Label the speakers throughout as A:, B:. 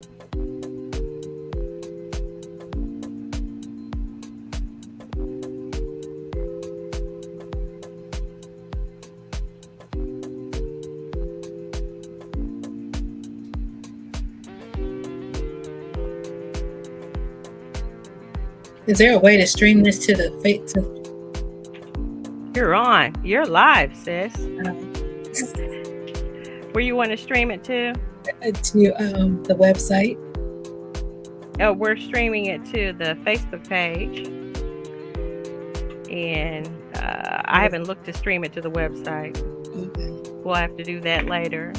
A: Is there a way to stream this to the
B: You're on. You're live, sis. Where you want to stream it to?
A: To the website.
B: Oh, we're streaming it to the Facebook page. And I haven't looked to stream it to the website.
A: Okay.
B: We'll have to do that later.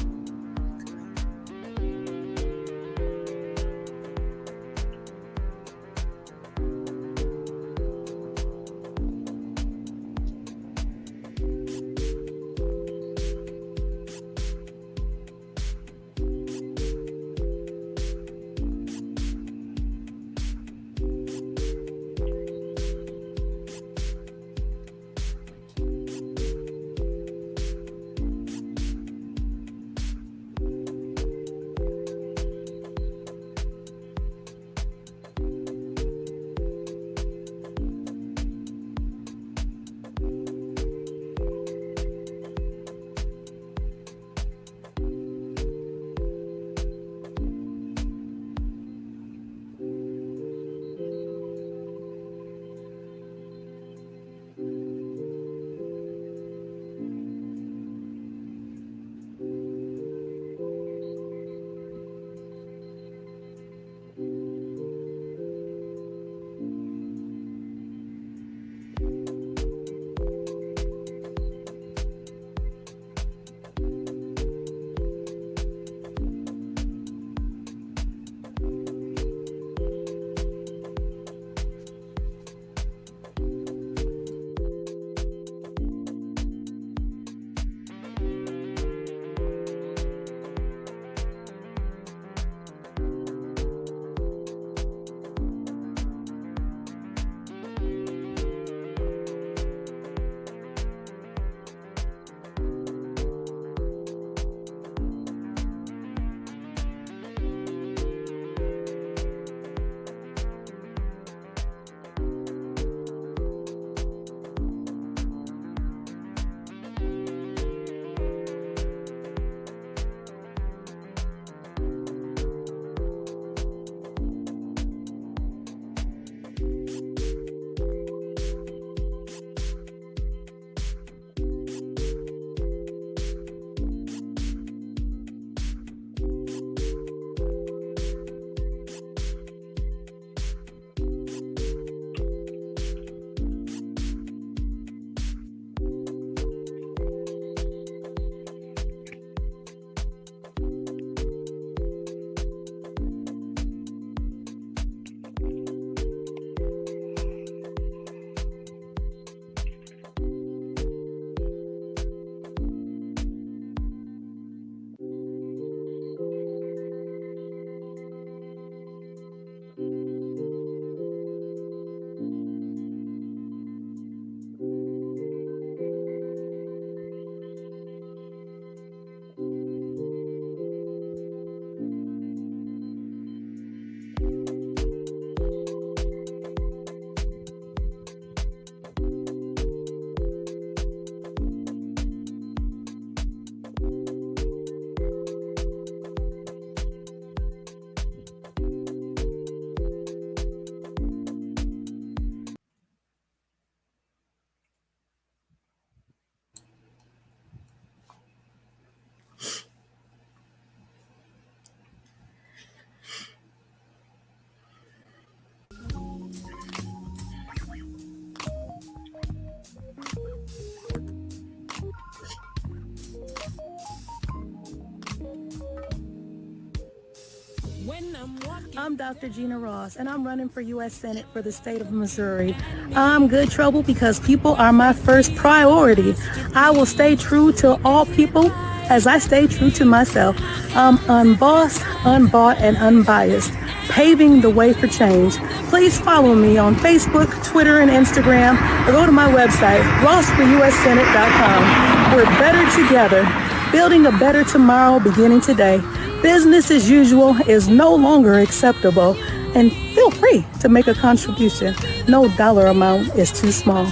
C: I'm Dr. Gena Ross, and I'm running for U.S. Senate for the state of Missouri. I'm good trouble because people are my first priority. I will stay true to all people as I stay true to myself. I'm unbossed, unbought, and unbiased, paving the way for change. Please follow me on Facebook, Twitter, and Instagram, or go to my website, rossforussenate.com. We're better together, building a better tomorrow beginning today. Business as usual is no longer acceptable, and feel free to make a contribution. No dollar amount is too small.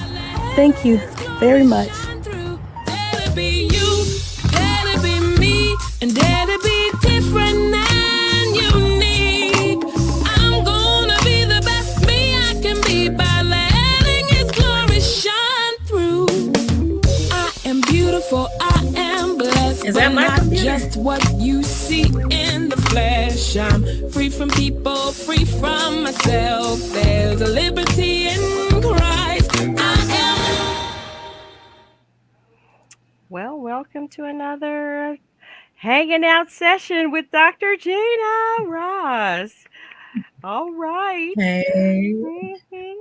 C: Thank you very much.
D: That'll be you, that'll be me, and that'll be different and unique. I'm gonna be the best me I can be by letting His glory shine through. I am beautiful, I am blessed,
A: Is that
D: but
A: my
D: not
A: computer?
D: just what you see in the flesh. I'm free from people, free from myself. There's a liberty in Christ.
B: Well, welcome to another hanging out session with Dr. Gena Ross. All right.
A: Hey,
B: Mhm.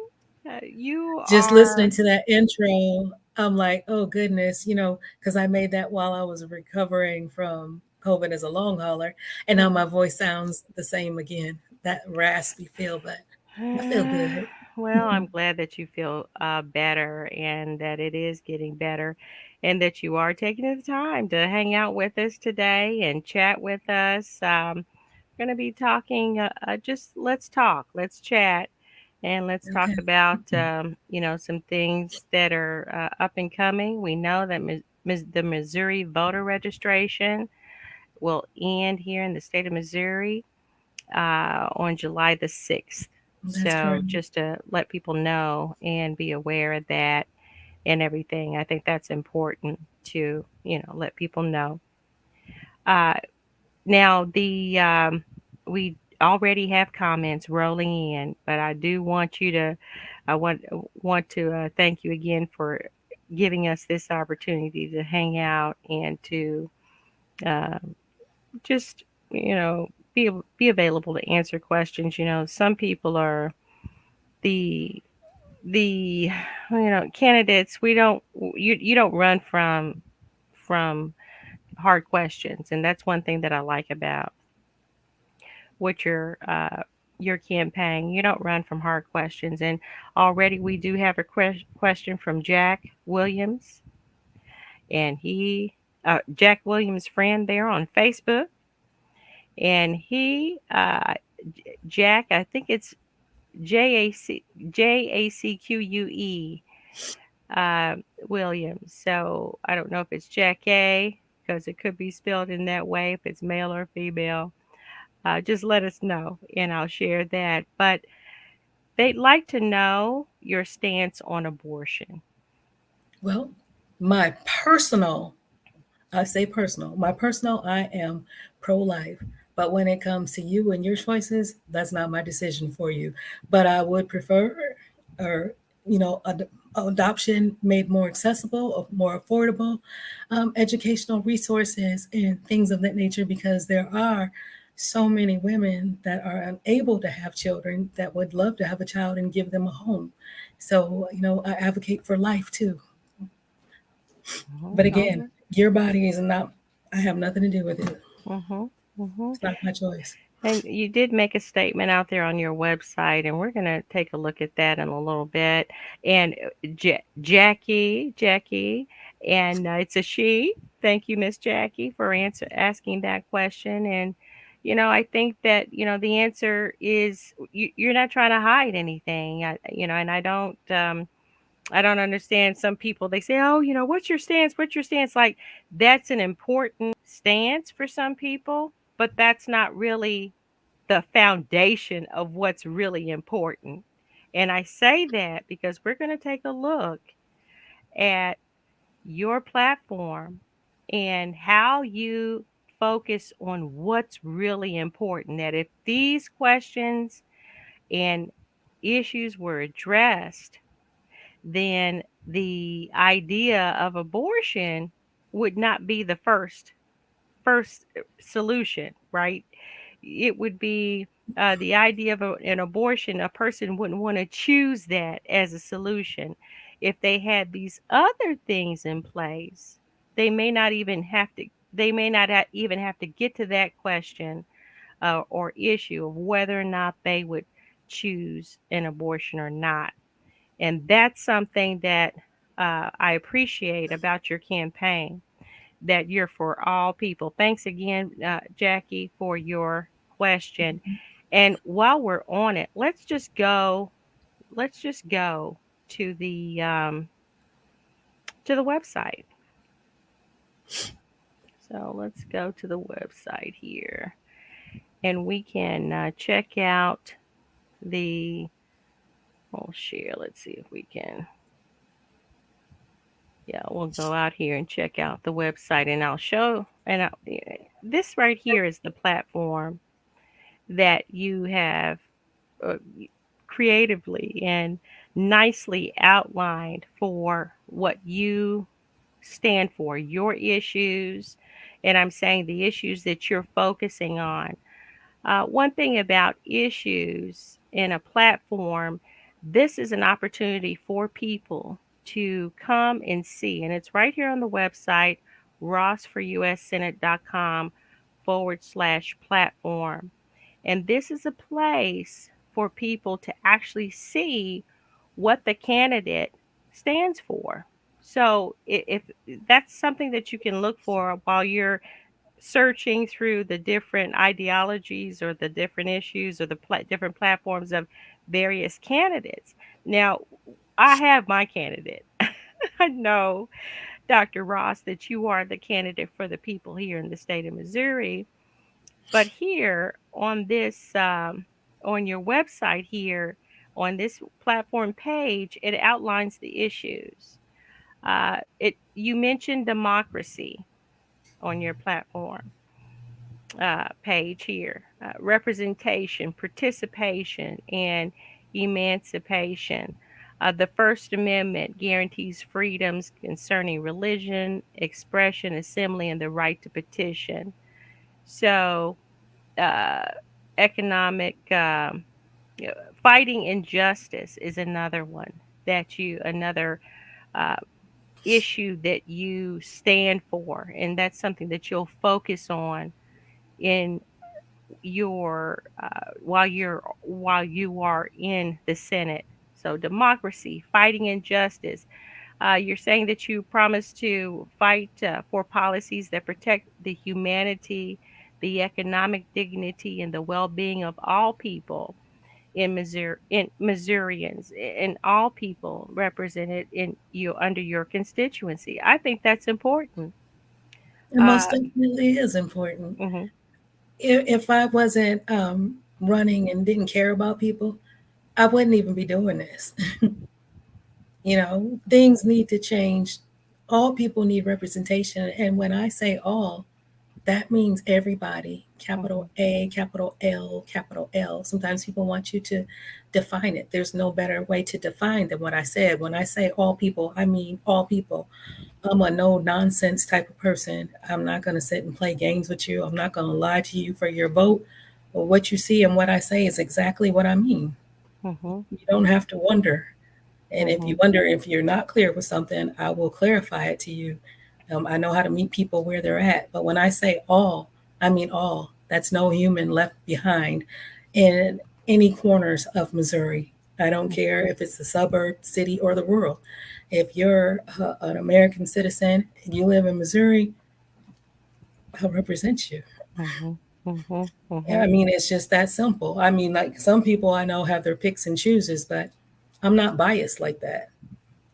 B: You
A: just
B: are.
A: listening to that intro, I'm like, oh goodness, because I made that while I was recovering from COVID as a long hauler, and now my voice sounds the same again. That raspy feel, but I feel good.
B: Well, I'm glad that you feel better and that it is getting better and that you are taking the time to hang out with us today and chat with us. We're going to be talking, just let's talk, let's chat, and let's talk
A: Okay,
B: about, some things that are up and coming. We know that the Missouri voter registration will end here in the state of Missouri on July the 6th.
A: that's
B: So
A: correct.
B: just to let people know and be aware of that and everything, I think that's important to, let people know. Uh, Now we already have comments rolling in, but I do want you to, I want to thank you again for giving us this opportunity to hang out and to uh, just be available to answer questions. Some people are the the candidates. We don't you don't run from hard questions, and that's one thing that I like about what your campaign. You don't run from hard questions, and already we do have a question from Jack Williams, and Jack Williams' friend there on Facebook, and Jack, I think it's JACQUE uh, Williams. So I don't know if it's Jack A because it could be spelled in that way if it's male or female. Just let us know and I'll share that. But they'd like to know your stance on abortion.
A: Well, my personal I say personal. My personal, I am pro life. But when it comes to you and your choices, that's not my decision for you. But I would prefer, or, adoption made more accessible, more affordable, educational resources, and things of that nature, because there are so many women that are unable to have children that would love to have a child and give them a home. So, I advocate for life too. But
B: All
A: again,
B: right.
A: your body is not, I have nothing to do with it.
B: Mhm. Mhm.
A: It's not my choice.
B: And you did make a statement out there on your website, and we're going to take a look at that in a little bit. And Jackie, and it's a she. Thank you, Miss Jackie, for asking that question. And I think that the answer is you're not trying to hide anything. And I don't understand some people. They say, "Oh, what's your stance? What's your stance?" Like that's an important stance for some people, but that's not really the foundation of what's really important. And I say that because we're going to take a look at your platform and how you focus on what's really important. That if these questions and issues were addressed, then the idea of abortion would not be the first solution, right? It would be the idea of an abortion. A person wouldn't want to choose that as a solution. If they had these other things in place, they may not even have to. They may not even have to get to that question or issue of whether or not they would choose an abortion or not. And that's something that I appreciate about your campaign that you're for all people. Thanks again, Jackie, for your question. And while we're on it, let's just go. Let's just go to the website. So let's go to the website here, and we can check out the. I'll share. Let's see if we can. Yeah, we'll go out here and check out the website, and I'll show. This right here is the platform that you have uh, creatively and nicely outlined for what you stand for, your issues. And I'm saying the issues that you're focusing on. One thing about issues in a platform, this is an opportunity for people to come and see, and it's right here on the website, rossforusenate.com/platform. And this is a place for people to actually see what the candidate stands for. So if that's something that you can look for while you're searching through the different ideologies or the different issues or the different platforms of various candidates. Now, I have my candidate. I know, Dr. Ross, that you are the candidate for the people here in the state of Missouri. But here on this, on your website here, on this platform page, it outlines the issues. You mentioned democracy on your platform page here, representation, participation, and emancipation. The First Amendment guarantees freedoms concerning religion, expression, assembly, and the right to petition. So, uh, economic fighting injustice is another one another uh, issue that you stand for, and that's something that you'll focus on in your while you are in the Senate. So democracy, fighting injustice. You're saying that you promise to fight for policies that protect the humanity, the economic dignity, and the well-being of all people in Missourians, and all people represented in you under your constituency. I think that's important.
A: It most
B: Uh,
A: definitely is important.
B: mhm,
A: If I wasn't running and didn't care about people, I wouldn't even be doing this. Things need to change. All people need representation. And when I say all, that means everybody, capital
B: mhm,
A: A, capital L, capital L. Sometimes people want you to define it. There's no better way to define than what I said. When I say all people, I mean all people. I'm a no nonsense type of person. I'm not going to sit and play games with you. I'm not going to lie to you for your vote. Well, what you see and what I say is exactly what I mean.
B: mhm,
A: You don't have to wonder. And if you
B: mhm,
A: wonder if you're not clear with something, I will clarify it to you. I know how to meet people where they're at. But when I say all, I mean all. That's no human left behind in any corners of Missouri. I don't care if it's the suburb, city, or the rural. If you're an American citizen and you live in Missouri, I'll represent you.
B: mhm, mhm,
A: Yeah, I
B: mhm,
A: mean, it's just that simple. I mean, like some people I know have their picks and chooses, but I'm not biased like that.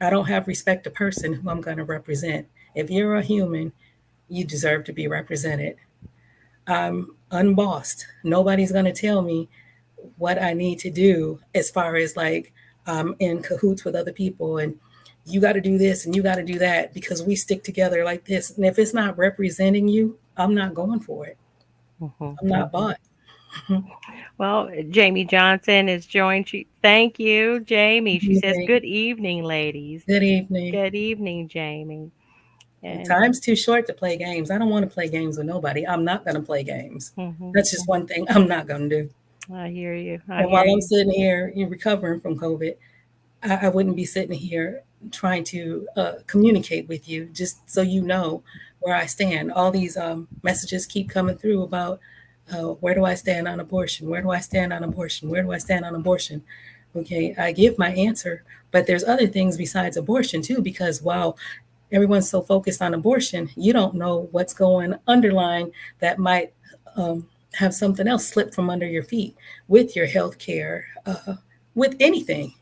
A: I don't have respect to person who I'm going to represent. If you're a human, you deserve to be represented. I'm unbossed. Nobody's going to tell me what I need to do as far as like I'm in cahoots with other people and you got to do this and you got to do that because we stick together like this. And if it's not representing you, I'm not going for it.
B: mhm,
A: I'm not
B: mhm.
A: bought.
B: Well, Jamie Johnson has joined you. Thank you, Jamie. She says,
A: Good
B: "Good evening, ladies."
A: evening.
B: Good evening, Jamie. And
A: Time's too short to play games. I don't want to play games with nobody. I'm not going to play games.
B: mhm,
A: That's just
B: mhm.
A: one thing I'm not going to do.
B: I hear you. I
A: And
B: hear
A: while I'm
B: you.
A: sitting here recovering from COVID, I wouldn't be sitting here trying to communicate with you just so you know where I stand. All these messages keep coming through about where do I stand on abortion? Where do I stand on abortion? Where do I stand on abortion? Okay, I give my answer, but there's other things besides abortion too, because while everyone's so focused on abortion, you don't know what's going underlying that might have something else slip from under your feet with your health care, with anything.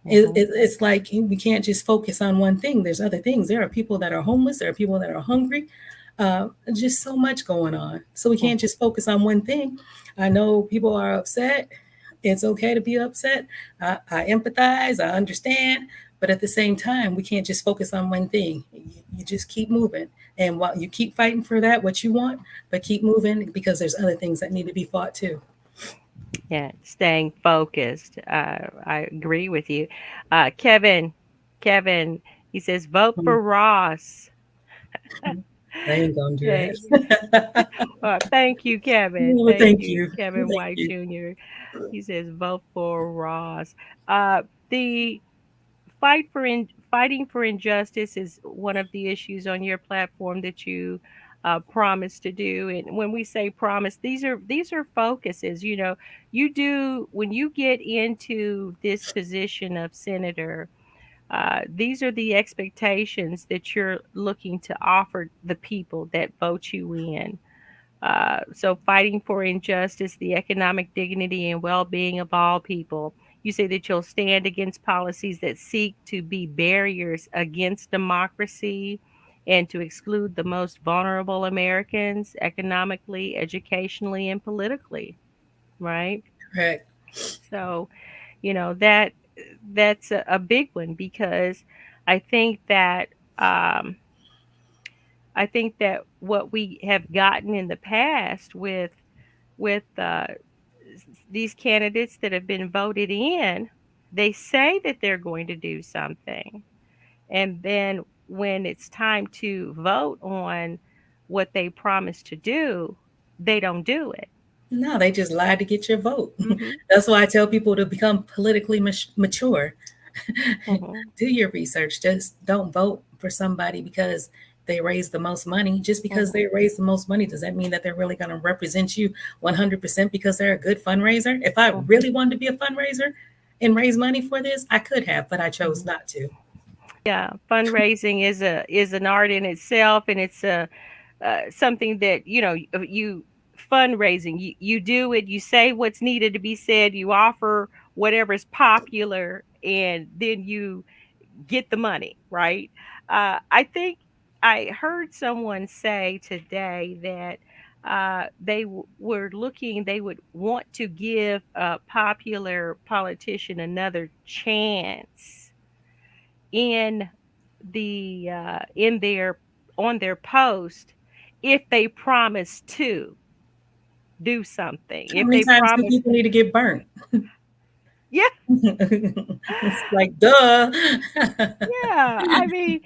B: Mhm.
A: It's like we can't just focus on one thing. There's other things. There are people that are homeless. There are people that are hungry. Just so much going on. So we can't
B: Mhm.
A: just focus on one thing. I know people are upset. It's okay to be upset. I empathize. I understand. But at the same time, we can't just focus on one thing. You just keep moving. And while you keep fighting for that, what you want, but keep moving because there's other things that need to be fought too.
B: Yeah, staying focused. I agree with you. Kevin, he says, vote for Ross.
A: I ain't gonna do
B: Thank,
A: that.
B: thank you, Kevin.
A: Well,
B: Thank
A: thank
B: you,
A: you.
B: Kevin
A: Thank
B: White
A: you.
B: Jr. He says, vote for Ross. The fighting for injustice is one of the issues on your platform that you promise to do. And when we say promise, these are focuses. You know, you do when you get into this position of senator. These are the expectations that you're looking to offer the people that vote you in. So, fighting for injustice, the economic dignity and well being of all people. You say that you'll stand against policies that seek to be barriers against democracy and to exclude the most vulnerable Americans economically, educationally, and politically, right?
A: Correct.
B: So, you know, that's a big one because I think that um, I think that what we have gotten in the past with these candidates that have been voted in, they say that they're going to do something. And then when it's time to vote on what they promised to do, they don't do it.
A: No, they just lied to get your vote.
B: Mhm.
A: That's why I tell people to become politically mature.
B: Mhm.
A: Do your research. Just don't vote for somebody because they raise the most money. Just because
B: Mhm.
A: they raise the most money, does that mean that they're really going to represent you 100% because they're a good fundraiser? If I
B: Mhm.
A: really wanted to be a fundraiser and raise money for this, I could have, but I chose
B: Mhm.
A: not to.
B: Yeah, fundraising is an art in itself, and it's a something that you fundraising. You do it. You say what's needed to be said. You offer whatever's popular, and then you get the money, right? I think I heard someone say today that were looking, they would want to give a popular politician another chance in in their on their post if they promise to do something.
A: How
B: If
A: many
B: they
A: times do
B: promise,
A: people need to get burnt?
B: yeah,
A: It's like, duh.
B: yeah. I mean,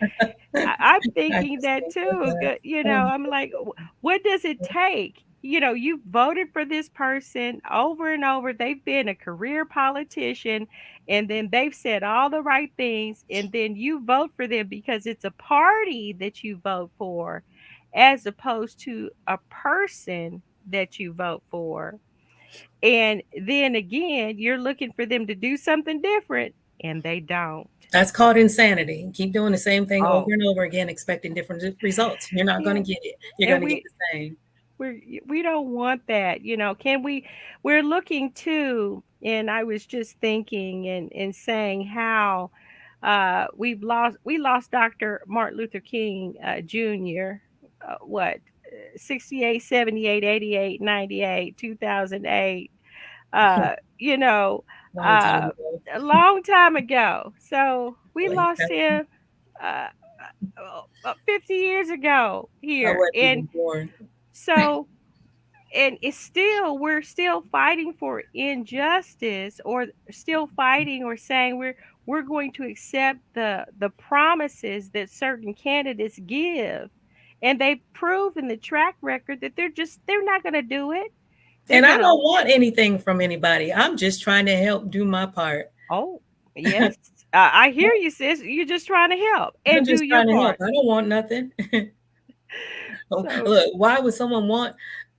B: I'm
A: I
B: thinking
A: just
B: that
A: can't with
B: too.
A: that.
B: I'm like, what does it take? You voted for this person over and over. They've been a career politician, and then they've said all the right things, and then you vote for them because it's a party that you vote for, as opposed to a person that you vote for. And then again, you're looking for them to do something different, and they don't.
A: That's called insanity. Keep doing the same thing over
B: Oh,
A: and over again, expecting different results. You're not going
B: yeah.
A: to get it. You're
B: And
A: going to get
B: we
A: the same.
B: we don't want that, can we're looking to, and I was just thinking and saying how we lost Dr. Martin Luther King Jr. What 68, 78, 88, 98, 2008, you know,
A: Long time
B: uh
A: ago.
B: a long time ago. So we
A: Like,
B: lost him uh 50 years ago
A: I
B: here.
A: wasn't
B: And
A: even born.
B: so and it's still we're still fighting for injustice, or still fighting or saying we're going to accept the promises that certain candidates give, and they've proven the track record that they're not going to do it. They're
A: And I
B: going
A: don't
B: to
A: want anything from anybody. I'm just trying to help do my part.
B: oh yes, I hear you, sis. You're just trying to help
A: I'm
B: and do
A: just
B: your
A: trying to help.
B: part.
A: I don't want nothing.
B: So
A: Look, why would someone want?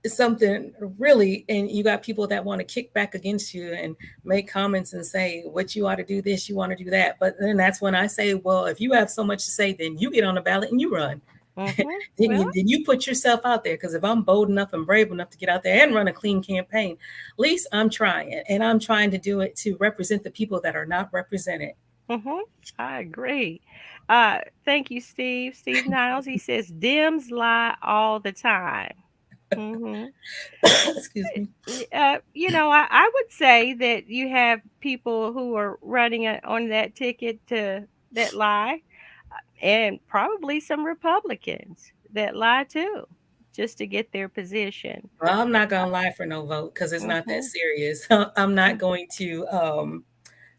A: something really, and you got people that want to kick back against you and make comments and say what you ought to do this, you want to do that. But then that's when I say, well, if you have so much to say, then you get on the ballot and you run.
B: Mm-hmm.
A: then,
B: Well,
A: you put yourself out there, because if I'm bold enough and brave enough to get out there and run a clean campaign, at least I'm trying, and I'm trying to do it to represent the people that are not represented.
B: mm-hmm. I agree. Thank you, Steve. Steve Niles, he says, Dems lie all the time. Mm-hmm.
A: Excuse me.
B: I would say that you have people who are running on that ticket that lie, and probably some Republicans that lie too, just to get their position.
A: Well, I'm not gonna lie for no vote, because it's not that
B: Mhm.
A: serious. I'm not going to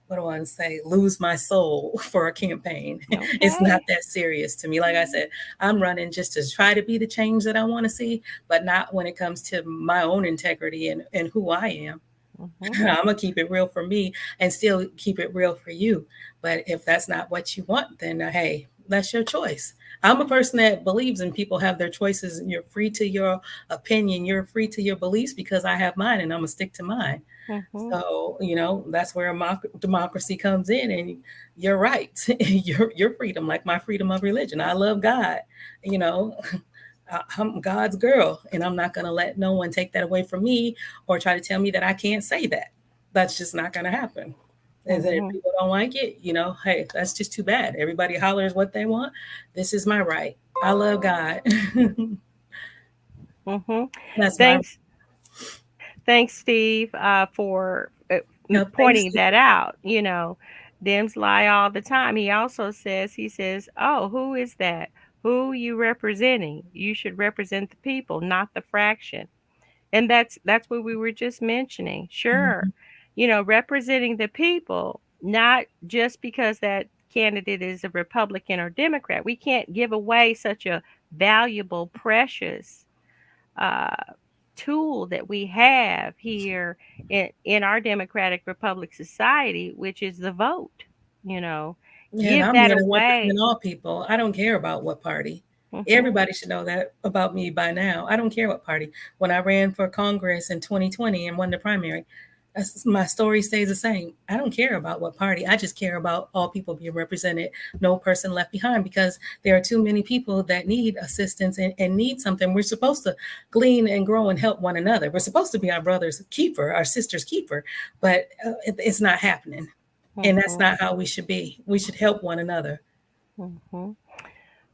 A: what do I want to say, lose my soul for a campaign. It's not
B: Okay.
A: that serious to me. Like I said, I'm running just to try to be the change that I want to see, but not when it comes to my own integrity and who I am.
B: Mhm.
A: I'm gonna keep it real for me and still keep it real for you. But if that's not what you want, then hey, that's your choice. I'm a person that believes in people have their choices, and you're free to your opinion, you're free to your beliefs, because I have mine and I'm gonna stick to mine.
B: Mhm.
A: So, that's where democracy comes in. And you're right. Your freedom, like my freedom of religion. I love God. You know, I'm God's girl, and I'm not going to let no one take that away from me or try to tell me that I can't say that. That's just not going to happen. And then if
B: Mhm.
A: people don't like it, hey, that's just too bad. Everybody hollers what they want. This is my right. I love God.
B: Mhm.
A: That's my
B: Thanks, thanks, Steve, for
A: no. Thanks.
B: pointing that out. Dems lie all the time. He says, "Oh, who is that? Who you representing? You should represent the people, not the fraction." And that's what we were just mentioning. Sure,
A: Mhm.
B: representing the people, not just because that candidate is a Republican or Democrat. We can't give away such a valuable, precious uh, tool that we have here in our democratic republic society, which is the vote. You know,
A: Yeah, and
B: give
A: I'm
B: that
A: here to
B: away.
A: represent all people. I don't care about what party.
B: Hmm.
A: Everybody should know that about me by now. I don't care what party. When I ran for Congress in 2020 and won the primary, my story stays the same. I don't care about what party. I just care about all people being represented, no person left behind, because there are too many people that need assistance and need something. We're supposed to glean and grow and help one another. We're supposed to be our brother's keeper, our sister's keeper, but it's not happening. And that's
B: Hmm.
A: not how we should be. We should help one another.
B: Hmm.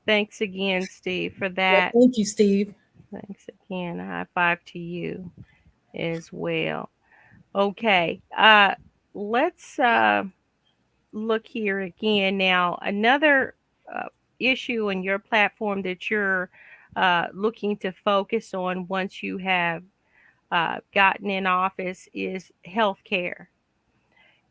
B: Thanks again, Steve, for
A: Well,
B: that.
A: thank you, Steve.
B: Thanks again. High five to you as well. Okay. Let's look here again now. Another uh, issue in your platform that you're looking to focus on once you have gotten in office is health care.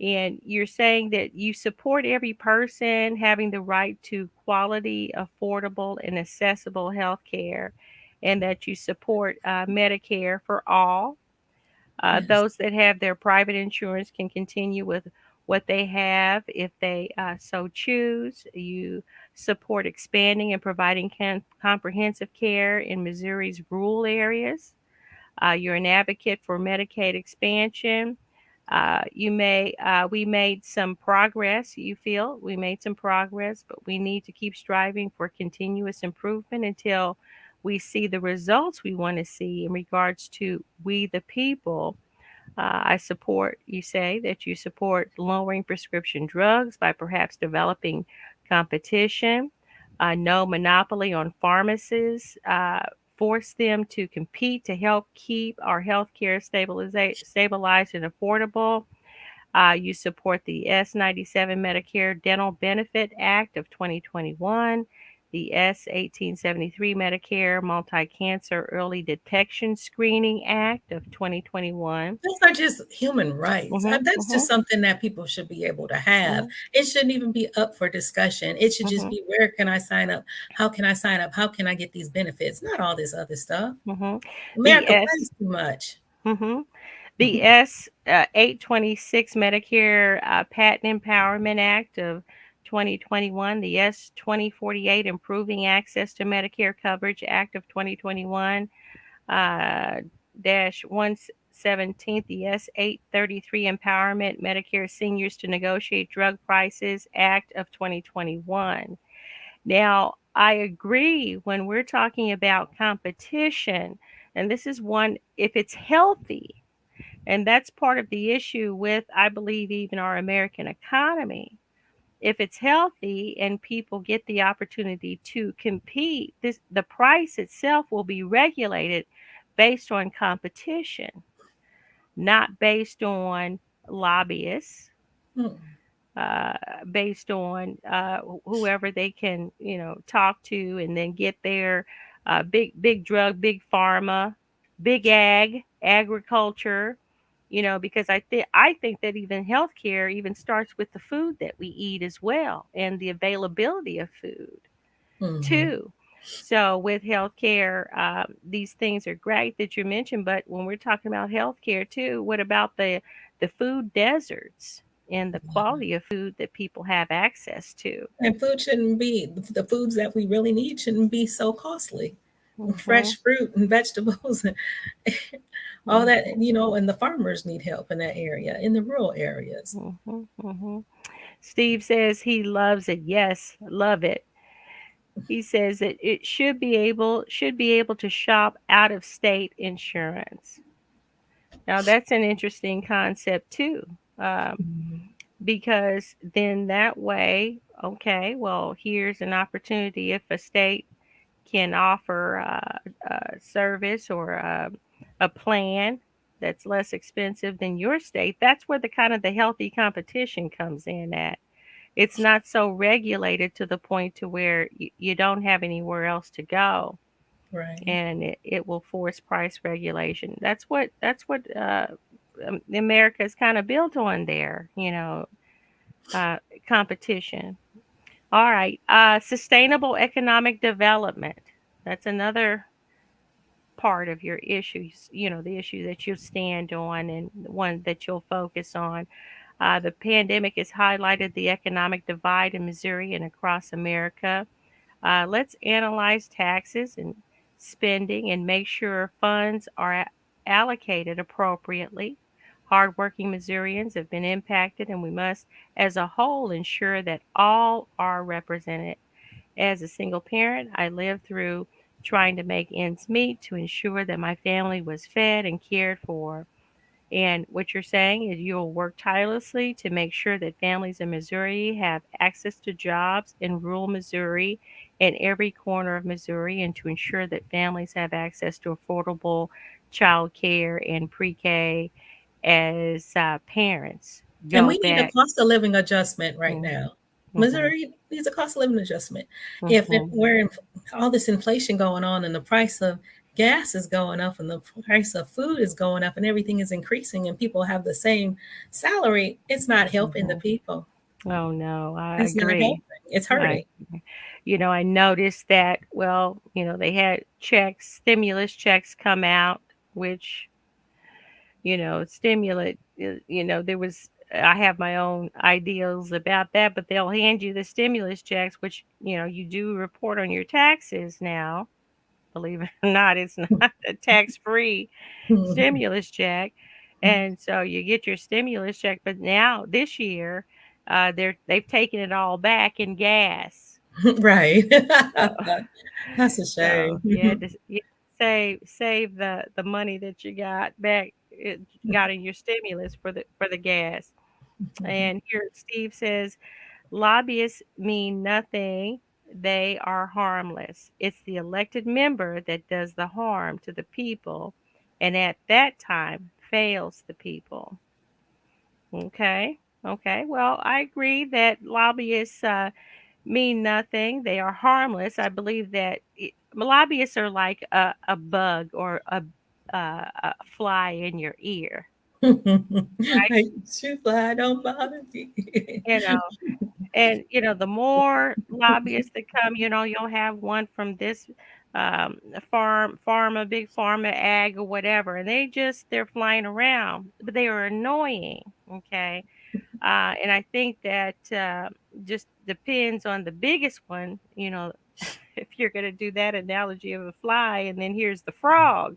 B: And you're saying that you support every person having the right to quality, affordable, and accessible health care, and that you support Medicare for all.
A: Yes.
B: Those that have their private insurance can continue with what they have if they so choose. You support expanding and providing comprehensive care in Missouri's rural areas. You're an advocate for Medicaid expansion. We made some progress. You feel we made some progress, but we need to keep striving for continuous improvement until we see the results we want to see in regards to we the people. I support, you say that you support lowering prescription drugs by perhaps developing competition, no monopoly on pharmacies, force them to compete to help keep our healthcare stabilized and affordable. You support the S97 Medicare Dental Benefit Act of 2021, the S1873 Medicare Multi Cancer Early Detection Screening Act of 2021.
A: Those are just human rights.
B: Mhm,
A: That's just
B: mhm,
A: something that people should be able to have.
B: mhm,
A: It shouldn't even be up for discussion. It should just
B: mhm,
A: be, where can I sign up? How can I sign up? How can I get these benefits? Not all this other stuff.
B: mhm. The
A: America
B: S,
A: plays too much.
B: mhm. The S 826 Medicare Patent Empowerment Act of 2021, the S 2048 Improving Access to Medicare Coverage Act of 2021, dash 117, the S833 Empowerment Medicare Seniors to Negotiate Drug Prices Act of 2021. Now, I agree when we're talking about competition, and this is one, if it's healthy, and that's part of the issue with, I believe, even our American economy. If it's healthy and people get the opportunity to compete, the price itself will be regulated based on competition, not based on lobbyists,
A: Hmm.
B: uh, based on whoever they can, talk to, and then get their big drug, big pharma, big agriculture. Because I think that even healthcare even starts with the food that we eat as well, and the availability of food
A: Hmm.
B: too. So with healthcare, these things are great that you mentioned, but when we're talking about healthcare too, what about the food deserts and the quality of food that people have access to?
A: And food shouldn't be, the foods that we really need shouldn't be so costly.
B: Mhm.
A: Fresh fruit and vegetables and all that,
B: Mhm.
A: and the farmers need help in that area, in the rural areas.
B: Mhm. Mhm. Steve says he loves it. Yes, love it. He says that it should be able to shop out of state insurance. Now that's an interesting concept too. Um, because then that way, okay, well, here's an opportunity if a state can offer a service or a plan that's less expensive than your state. That's where the kind of the healthy competition comes in at. It's not so regulated to the point to where you don't have anywhere else to go,
A: Right.
B: and it will force price regulation. That's what America is kind of built on there, uh, competition. All right. Sustainable economic development. That's another part of your issues, the issue that you stand on and the one that you'll focus on. The pandemic has highlighted the economic divide in Missouri and across America. Let's analyze taxes and spending and make sure funds are allocated appropriately. Hardworking Missourians have been impacted, and we must, as a whole, ensure that all are represented. As a single parent, I lived through trying to make ends meet to ensure that my family was fed and cared for. And what you're saying is you'll work tirelessly to make sure that families in Missouri have access to jobs in rural Missouri and every corner of Missouri, and to ensure that families have access to affordable child care and pre K as parents
A: And
B: go
A: we need a
B: back.
A: cost of living adjustment right
B: Mm-hmm,
A: now.
B: mm-hmm,
A: Missouri needs a cost of living adjustment. If it,
B: mm-hmm,
A: we're in all this inflation going on, and the price of gas is going up, and the price of food is going up, and everything is increasing, and people have the same salary, it's not helping the
B: mm-hmm.
A: people.
B: Oh no, I
A: It's not
B: agree.
A: helping. It's
B: I
A: hurting.
B: I noticed that, well, they had stimulus checks come out, which, there was, I have my own ideals about that, but they'll hand you the stimulus checks, which, you do report on your taxes now. Believe it or not, it's not a tax-free stimulus check. And so you get your stimulus check, but now this year, they've taken it all back in gas.
A: Right.
B: So
A: That's a
B: so
A: shame.
B: you had to save the money that you got back, got in your stimulus for the gas. And here Steve says lobbyists mean nothing. They are harmless. It's the elected member that does the harm to the people, and at that time fails the people. Okay. Okay. Well, I agree that lobbyists mean nothing. They are harmless. I believe that lobbyists are like a bug or a fly in your ear, right?
A: Like, shoot fly, don't bother me.
B: You know, and the more lobbyists that come, you'll have one from this pharma, big pharma, ag, or whatever, and they're flying around, but they are annoying. Okay. And I think that just depends on the biggest one, if you're going to do that analogy of a fly, and then here's the frog.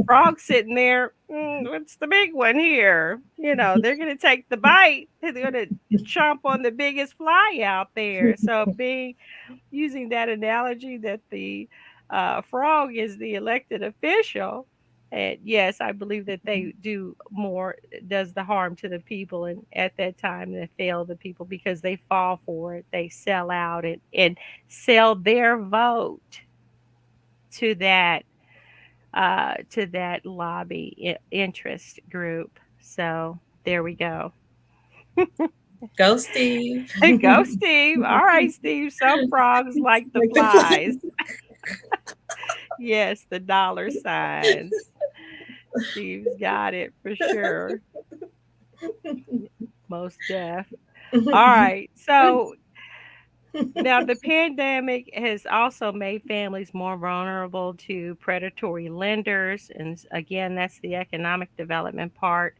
B: Frog sitting there, what's the big one here? They're going to take the bite. They're going to chomp on the biggest fly out there. So being using that analogy that the frog is the elected official, and yes, I believe that they do more does the harm to the people, and at that time they fail the people because they fall for it. They sell out and sell their vote to that lobby interest group. So there we go.
A: Go, Steve.
B: Go, Steve. All right, Steve. Some frogs like the
A: Like the
B: flies.
A: flies.
B: Yes, the dollar signs. Steve's got it for sure. Most deaf. All right. So now the pandemic has also made families more vulnerable to predatory lenders. And again, that's the economic development part.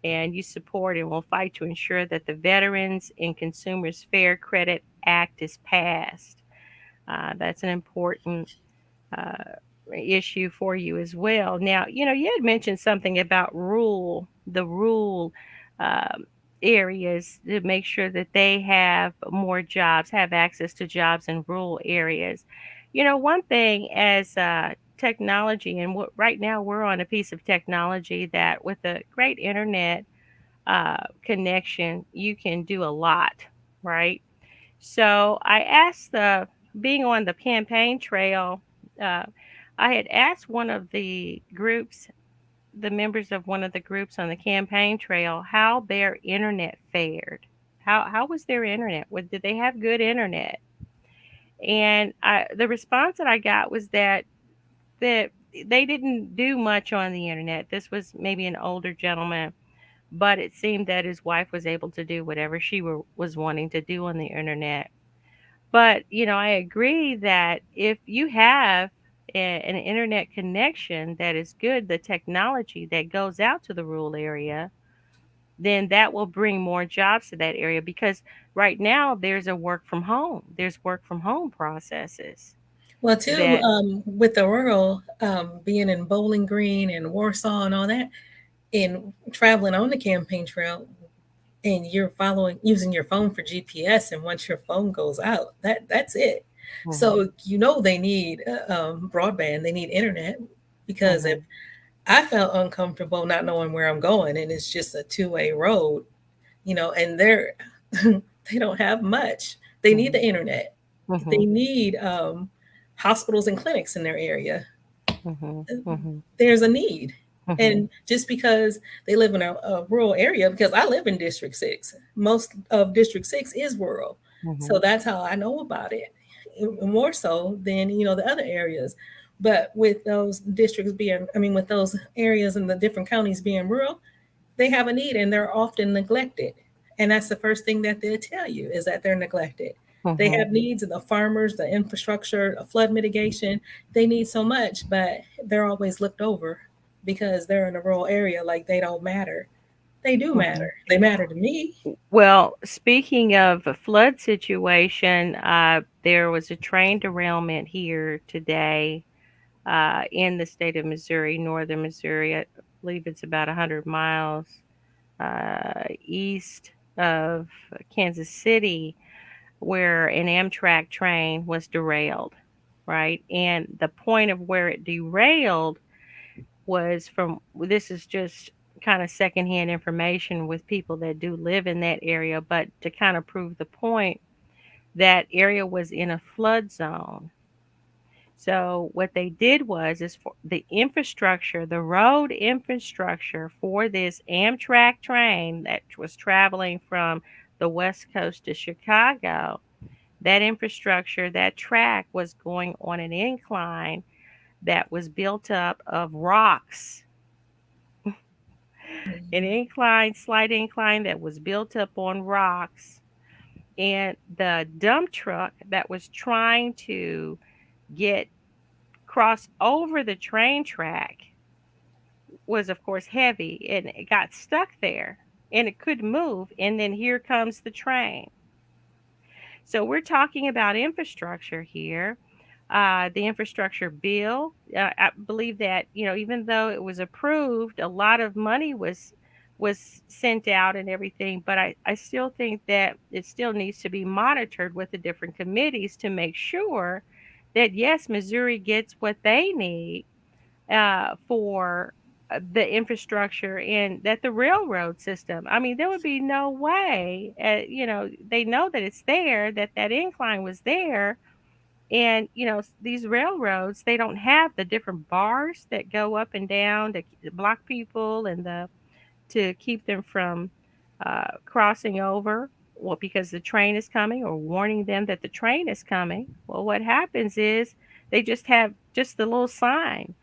B: And you support and will fight to ensure that the Veterans and Consumers Fair Credit Act is passed. That's an important uh, issue for you as well. Now, you had mentioned something about the rural um, areas to make sure that they have more jobs, have access to jobs in rural areas. One thing as technology, and right now we're on a piece of technology that with a great internet connection, you can do a lot, right? So I asked being on the campaign trail, uh, I had asked one of the groups, the members of one of the groups on the campaign trail, how their internet fared. How was their internet? Did they have good internet? And the response that I got was that they didn't do much on the internet. This was maybe an older gentleman, but it seemed that his wife was able to do whatever she was wanting to do on the internet. But, I agree that if you have an internet connection that is good, the technology that goes out to the rural area, then that will bring more jobs to that area because right now there's work from home processes
A: Well, too,
B: that.
A: with the rural, being in Bowling Green and Warsaw and all that, and traveling on the campaign trail, and you're following using your phone for GPS, and once your phone goes out, that's it.
B: Mhm,
A: So they need broadband, they need internet, because if
B: mhm,
A: I felt uncomfortable not knowing where I'm going, and it's just a two-way road, and they're they don't have much. They need the
B: mhm,
A: internet. They
B: mhm,
A: need hospitals and clinics in their area.
B: mhm, mhm,
A: There's a need.
B: mhm,
A: And just because they live in a rural area, because I live in District 6, most of District 6 is rural. So
B: mhm,
A: that's how I know about it, more so than, the other areas. But with those districts being, I mean, with those areas and the different counties being rural, they have a need and they're often neglected. And that's the first thing that they'll tell you is that they're neglected. They
B: mhm.
A: have needs of the farmers, the infrastructure, the flood mitigation. They need so much, but they're always looked over because they're in a rural area like they don't matter. They do matter.
B: Mhm.
A: They matter to me.
B: Well, speaking of a flood situation, there was a train derailment here today in the state of Missouri, northern Missouri. I believe it's about 100 miles east of Kansas City, where an Amtrak train was derailed, right? And the point of where it derailed was this is just kind of secondhand information with people that do live in that area, but to kind of prove the point, that area was in a flood zone. So what they did is for the infrastructure, the road infrastructure for this Amtrak train that was traveling from the West Coast to Chicago, that infrastructure, that track was going on an incline that was built up of rocks, an incline, slight incline that was built up on rocks. And the dump truck that was trying to get cross over the train track was, of course, heavy and it got stuck there and it couldn't move. And then here comes the train. So we're talking about infrastructure here. the infrastructure bill. I believe that, even though it was approved, a lot of money was sent out and everything, but I still think that it still needs to be monitored with the different committees to make sure that yes, Missouri gets what they need for the infrastructure, and that the railroad system. I mean, there would be no way, they know that it's there, that that incline was there, and, these railroads, they don't have the different bars that go up and down to block people and to keep them from crossing over. Well, because the train is coming, or warning them that the train is coming. Well, what happens is they just have just the little sign.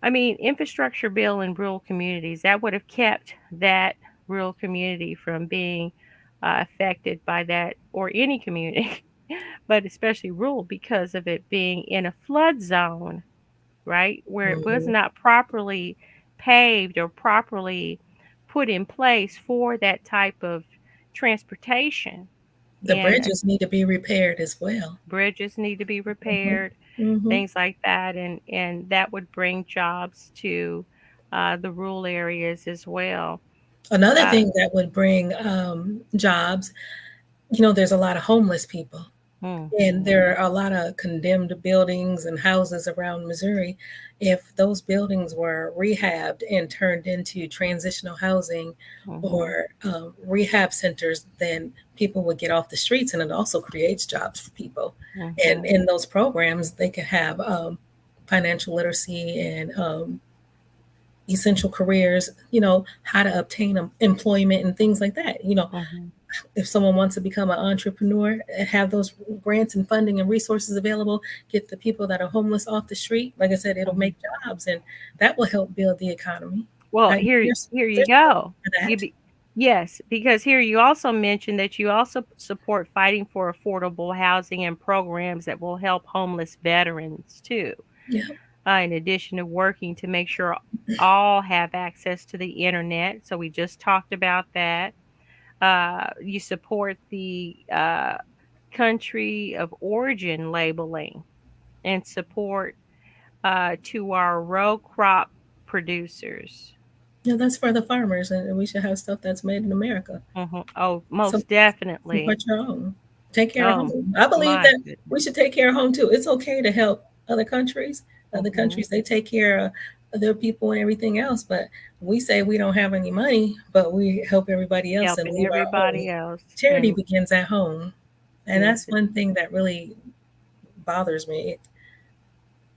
B: I mean, infrastructure bill in rural communities, that would have kept that rural community from being affected by that, or any community, but especially rural, because of it being in a flood zone, right? Where it was
A: Mhm.
B: not properly paved or properly put in place for that type of transportation.
A: The
B: And
A: bridges need to be repaired as well.
B: bridges need to be
A: Mhm.
B: repaired,
A: Mhm.
B: things like that, and that would bring jobs to the rural areas as well.
A: Another
B: Uh,
A: thing that would bring jobs, there's a lot of homeless people. And
B: mhm,
A: there are a lot of condemned buildings and houses around Missouri. If those buildings were rehabbed and turned into transitional housing
B: mhm,
A: or rehab centers, then people would get off the streets, and it also creates jobs for people. And
B: mhm,
A: in those programs, they could have financial literacy and essential careers, how to obtain employment and things like that.
B: mhm,
A: If someone wants to become an entrepreneur, have those grants and funding and resources available, get the people that are homeless off the street. Like I said, it'll
B: mhm.
A: make jobs, and that will help build the economy.
B: Well,
A: I,
B: here you
A: there's
B: go.
A: for
B: You
A: that.
B: be, yes, because here you also mentioned that you also support fighting for affordable housing and programs that will help homeless veterans too.
A: Yeah.
B: In addition to working to make sure all have access to the internet. So we just talked about that. You support the country of origin labeling, and support to our row crop producers.
A: Yeah, that's for the farmers, and we should have stuff that's made in America.
B: Oh,
A: So
B: most definitely.
A: support your own. Take care of
B: Oh,
A: home. I believe
B: my
A: that we
B: goodness.
A: should take care of home too. It's okay to help other countries. Other
B: Hmm.
A: countries, they take care of their people and everything else, but we say we don't have any money, but we help everybody else and
B: Helping
A: leave our home.
B: everybody else.
A: Charity
B: And
A: begins at home. And
B: yes,
A: that's one thing that really bothers me.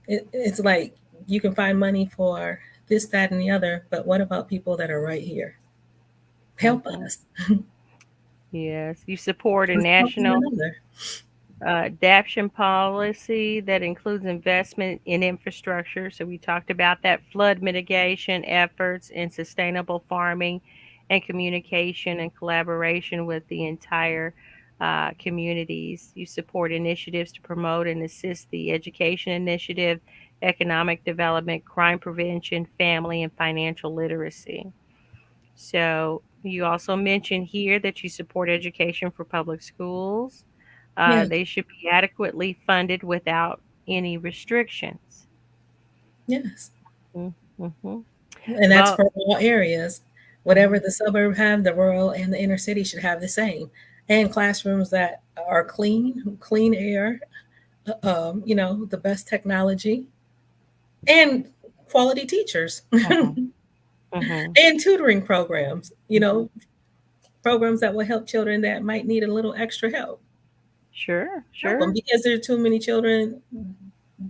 A: It's like you can find money for this, that, and the other, but what about people that are right here? Help
B: hmm
A: us.
B: yes, you support a
A: Let's help one
B: national
A: another.
B: adaptation policy that includes investment in infrastructure. So we talked about that, flood mitigation efforts, and sustainable farming, and communication and collaboration with the entire communities. You support initiatives to promote and assist the education initiative, economic development, crime prevention, family and financial literacy. So you also mentioned here that you support education for public schools.
A: Yeah.
B: They should be adequately funded without any restrictions.
A: Yes.
B: Mm-hmm.
A: And that's
B: Well,
A: for all areas. Whatever
B: mhm,
A: the suburb have, the rural and the inner city should have the same. And classrooms that are clean air, the best technology, and quality teachers,
B: mhm, mhm,
A: and tutoring programs,
B: mhm.
A: programs that will help children that might need a little extra help.
B: Sure,
A: Help them
B: sure.
A: because there are too many children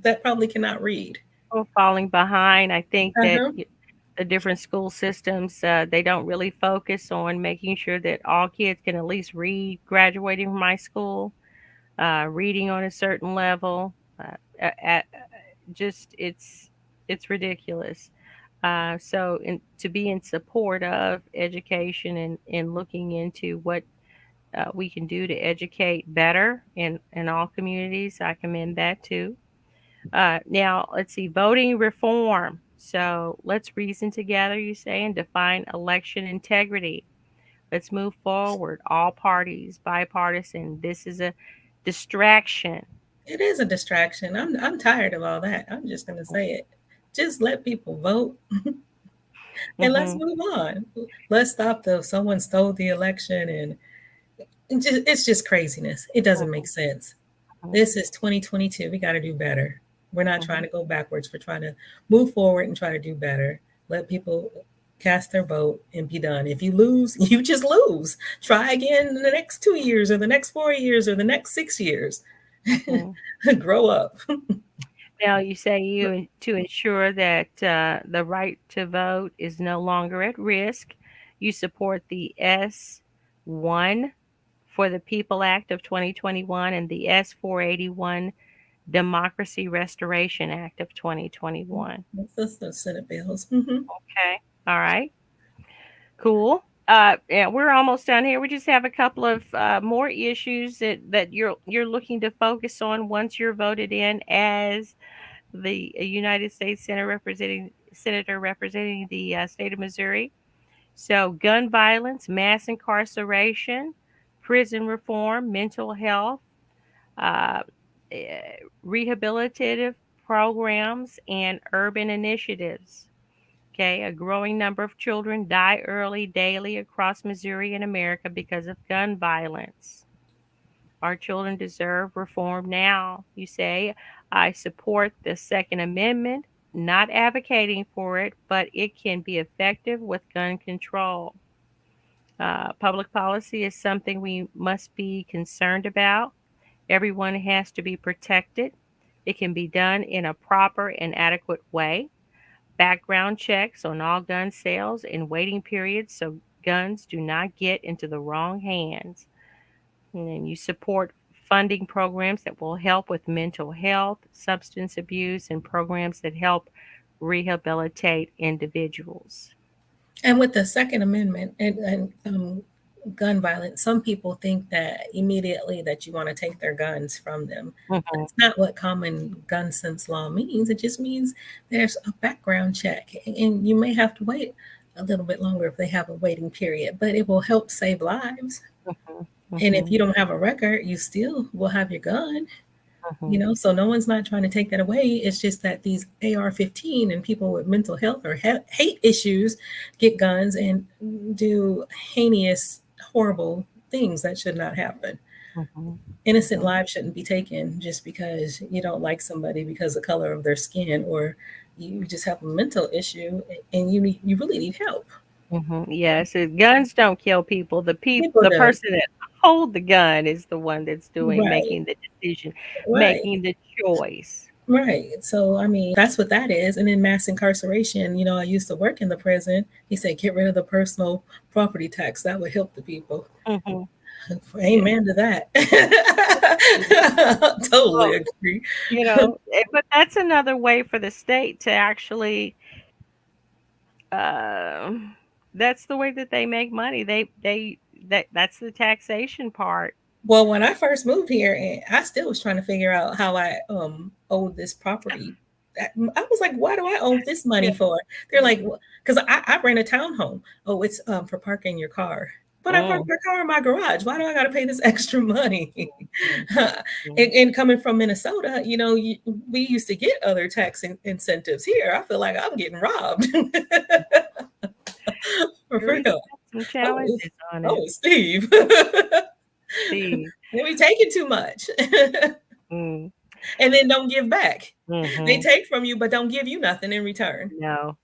A: that probably cannot read.
B: Well, falling behind, I think that
A: Uh-huh.
B: the different school systems, they don't really focus on making sure that all kids can at least read graduating from high school, reading on a certain level. Just it's ridiculous. To be in support of education, and looking into what we can do to educate better in all communities, I commend that too. Now, let's see, voting reform. So let's reason together, you say, and define election integrity. Let's move forward. All parties, bipartisan. This is a distraction.
A: It is a distraction. I'm tired of all that. I'm just gonna say it. Just let people vote and let's
B: Mhm.
A: move on. Let's stop the someone stole the election and it's just craziness. It doesn't make
B: Mhm.
A: sense.
B: Mhm.
A: This is 2022. We got to do better. We're not trying
B: Mhm.
A: to go backwards. We're trying to move forward and try to do better. Let people cast their vote and be done. If you lose, you just lose. Try again in the next 2 years or the next 4 years or the next 6 years.
B: Mhm.
A: Grow up.
B: Now you say you to ensure that the right to vote is no longer at risk, you support the S1 for the People Act of 2021 and the S481 Democracy Restoration Act of 2021.
A: That's the Senate bills. Hmm.
B: Okay. All right. Cool. Yeah, we're almost done here. We just have a couple of more issues that you're looking to focus on once you're voted in as the United States Senator representing the state of Missouri. So, gun violence, mass incarceration, prison reform, mental health, uh, rehabilitative programs, and urban initiatives. Okay, a growing number of children die early daily across Missouri and America because of gun violence. Our children deserve reform now. You say, I support the Second Amendment, not advocating for it, but it can be effective with gun control. Public policy is something we must be concerned about. Everyone has to be protected. It can be done in a proper and adequate way. Background checks on all gun sales and waiting periods so guns do not get into the wrong hands. And you support funding programs that will help with mental health, substance abuse, and programs that help rehabilitate individuals.
A: And with the Second Amendment and gun violence, some people think that immediately that you want to take their guns from them.
B: Mhm,
A: That's not what common gun sense law means. It just means there's a background check, and you may have to wait a little bit longer if they have a waiting period, but it will help save lives.
B: mhm,
A: And if
B: mhm,
A: you don't have a record, you still will have your gun.
B: mhm,
A: So no one's not trying to take that away. It's just that these AR-15 and people with mental health or hate issues get guns and do heinous, horrible things that should not happen.
B: mhm,
A: Innocent
B: mhm,
A: lives shouldn't be taken just because you don't like somebody because of the color of their skin, or you just have a mental issue and you really need help.
B: mhm. Yes, guns don't kill people.
A: People
B: The
A: do.
B: person that hold the gun is the one that's
A: Right,
B: making the decision,
A: right.
B: making the choice.
A: Right. So, I mean, that's what that is. And then mass incarceration, I used to work in the prison. He said, get rid of the personal property tax. That would help the people.
B: Mhm. Yeah.
A: Amen to that.
B: Yeah.
A: Totally
B: Well,
A: agree.
B: but that's another way for the state to actually, um, that's the way that they make money. That's the taxation part.
A: Well, when I first moved here, and I still was trying to figure out how I owed this property. I was like, why do I owe this money
B: Yeah.
A: for? They're like,
B: Mhm.
A: because I rent a townhome. Oh, it's for parking your car. But I parked
B: Mm.
A: my car in my garage. Why do I got to pay this extra money?
B: Mhm. Mhm.
A: And coming from Minnesota, we used to get other tax incentives. Here, I feel like I'm getting robbed. For
B: Sure,
A: real.
B: got some
A: Oh,
B: challenges on it.
A: oh, Steve.
B: See.
A: They be taking too much.
B: Mm.
A: And then don't give back. They
B: Mhm.
A: take from you, but don't give you nothing in return.
B: No.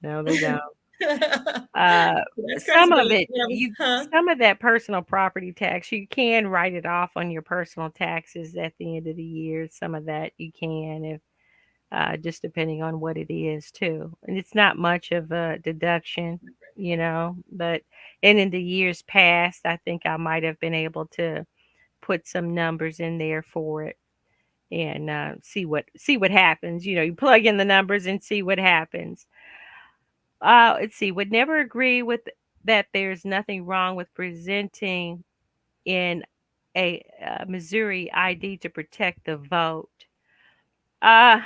B: No, they don't.
A: That's
B: Uh,
A: crazy.
B: some
A: But
B: of it,
A: when I was, huh?
B: some of that personal property tax, you can write it off on your personal taxes at the end of the year. Some of that you can, if just depending on what it is too. And it's not much of a deduction, but and in the years past, I think I might have been able to put some numbers in there for it and see what happens. You plug in the numbers and see what happens. Let's see. Would never agree with that. There's nothing wrong with presenting in a Missouri ID to protect the vote. Uh,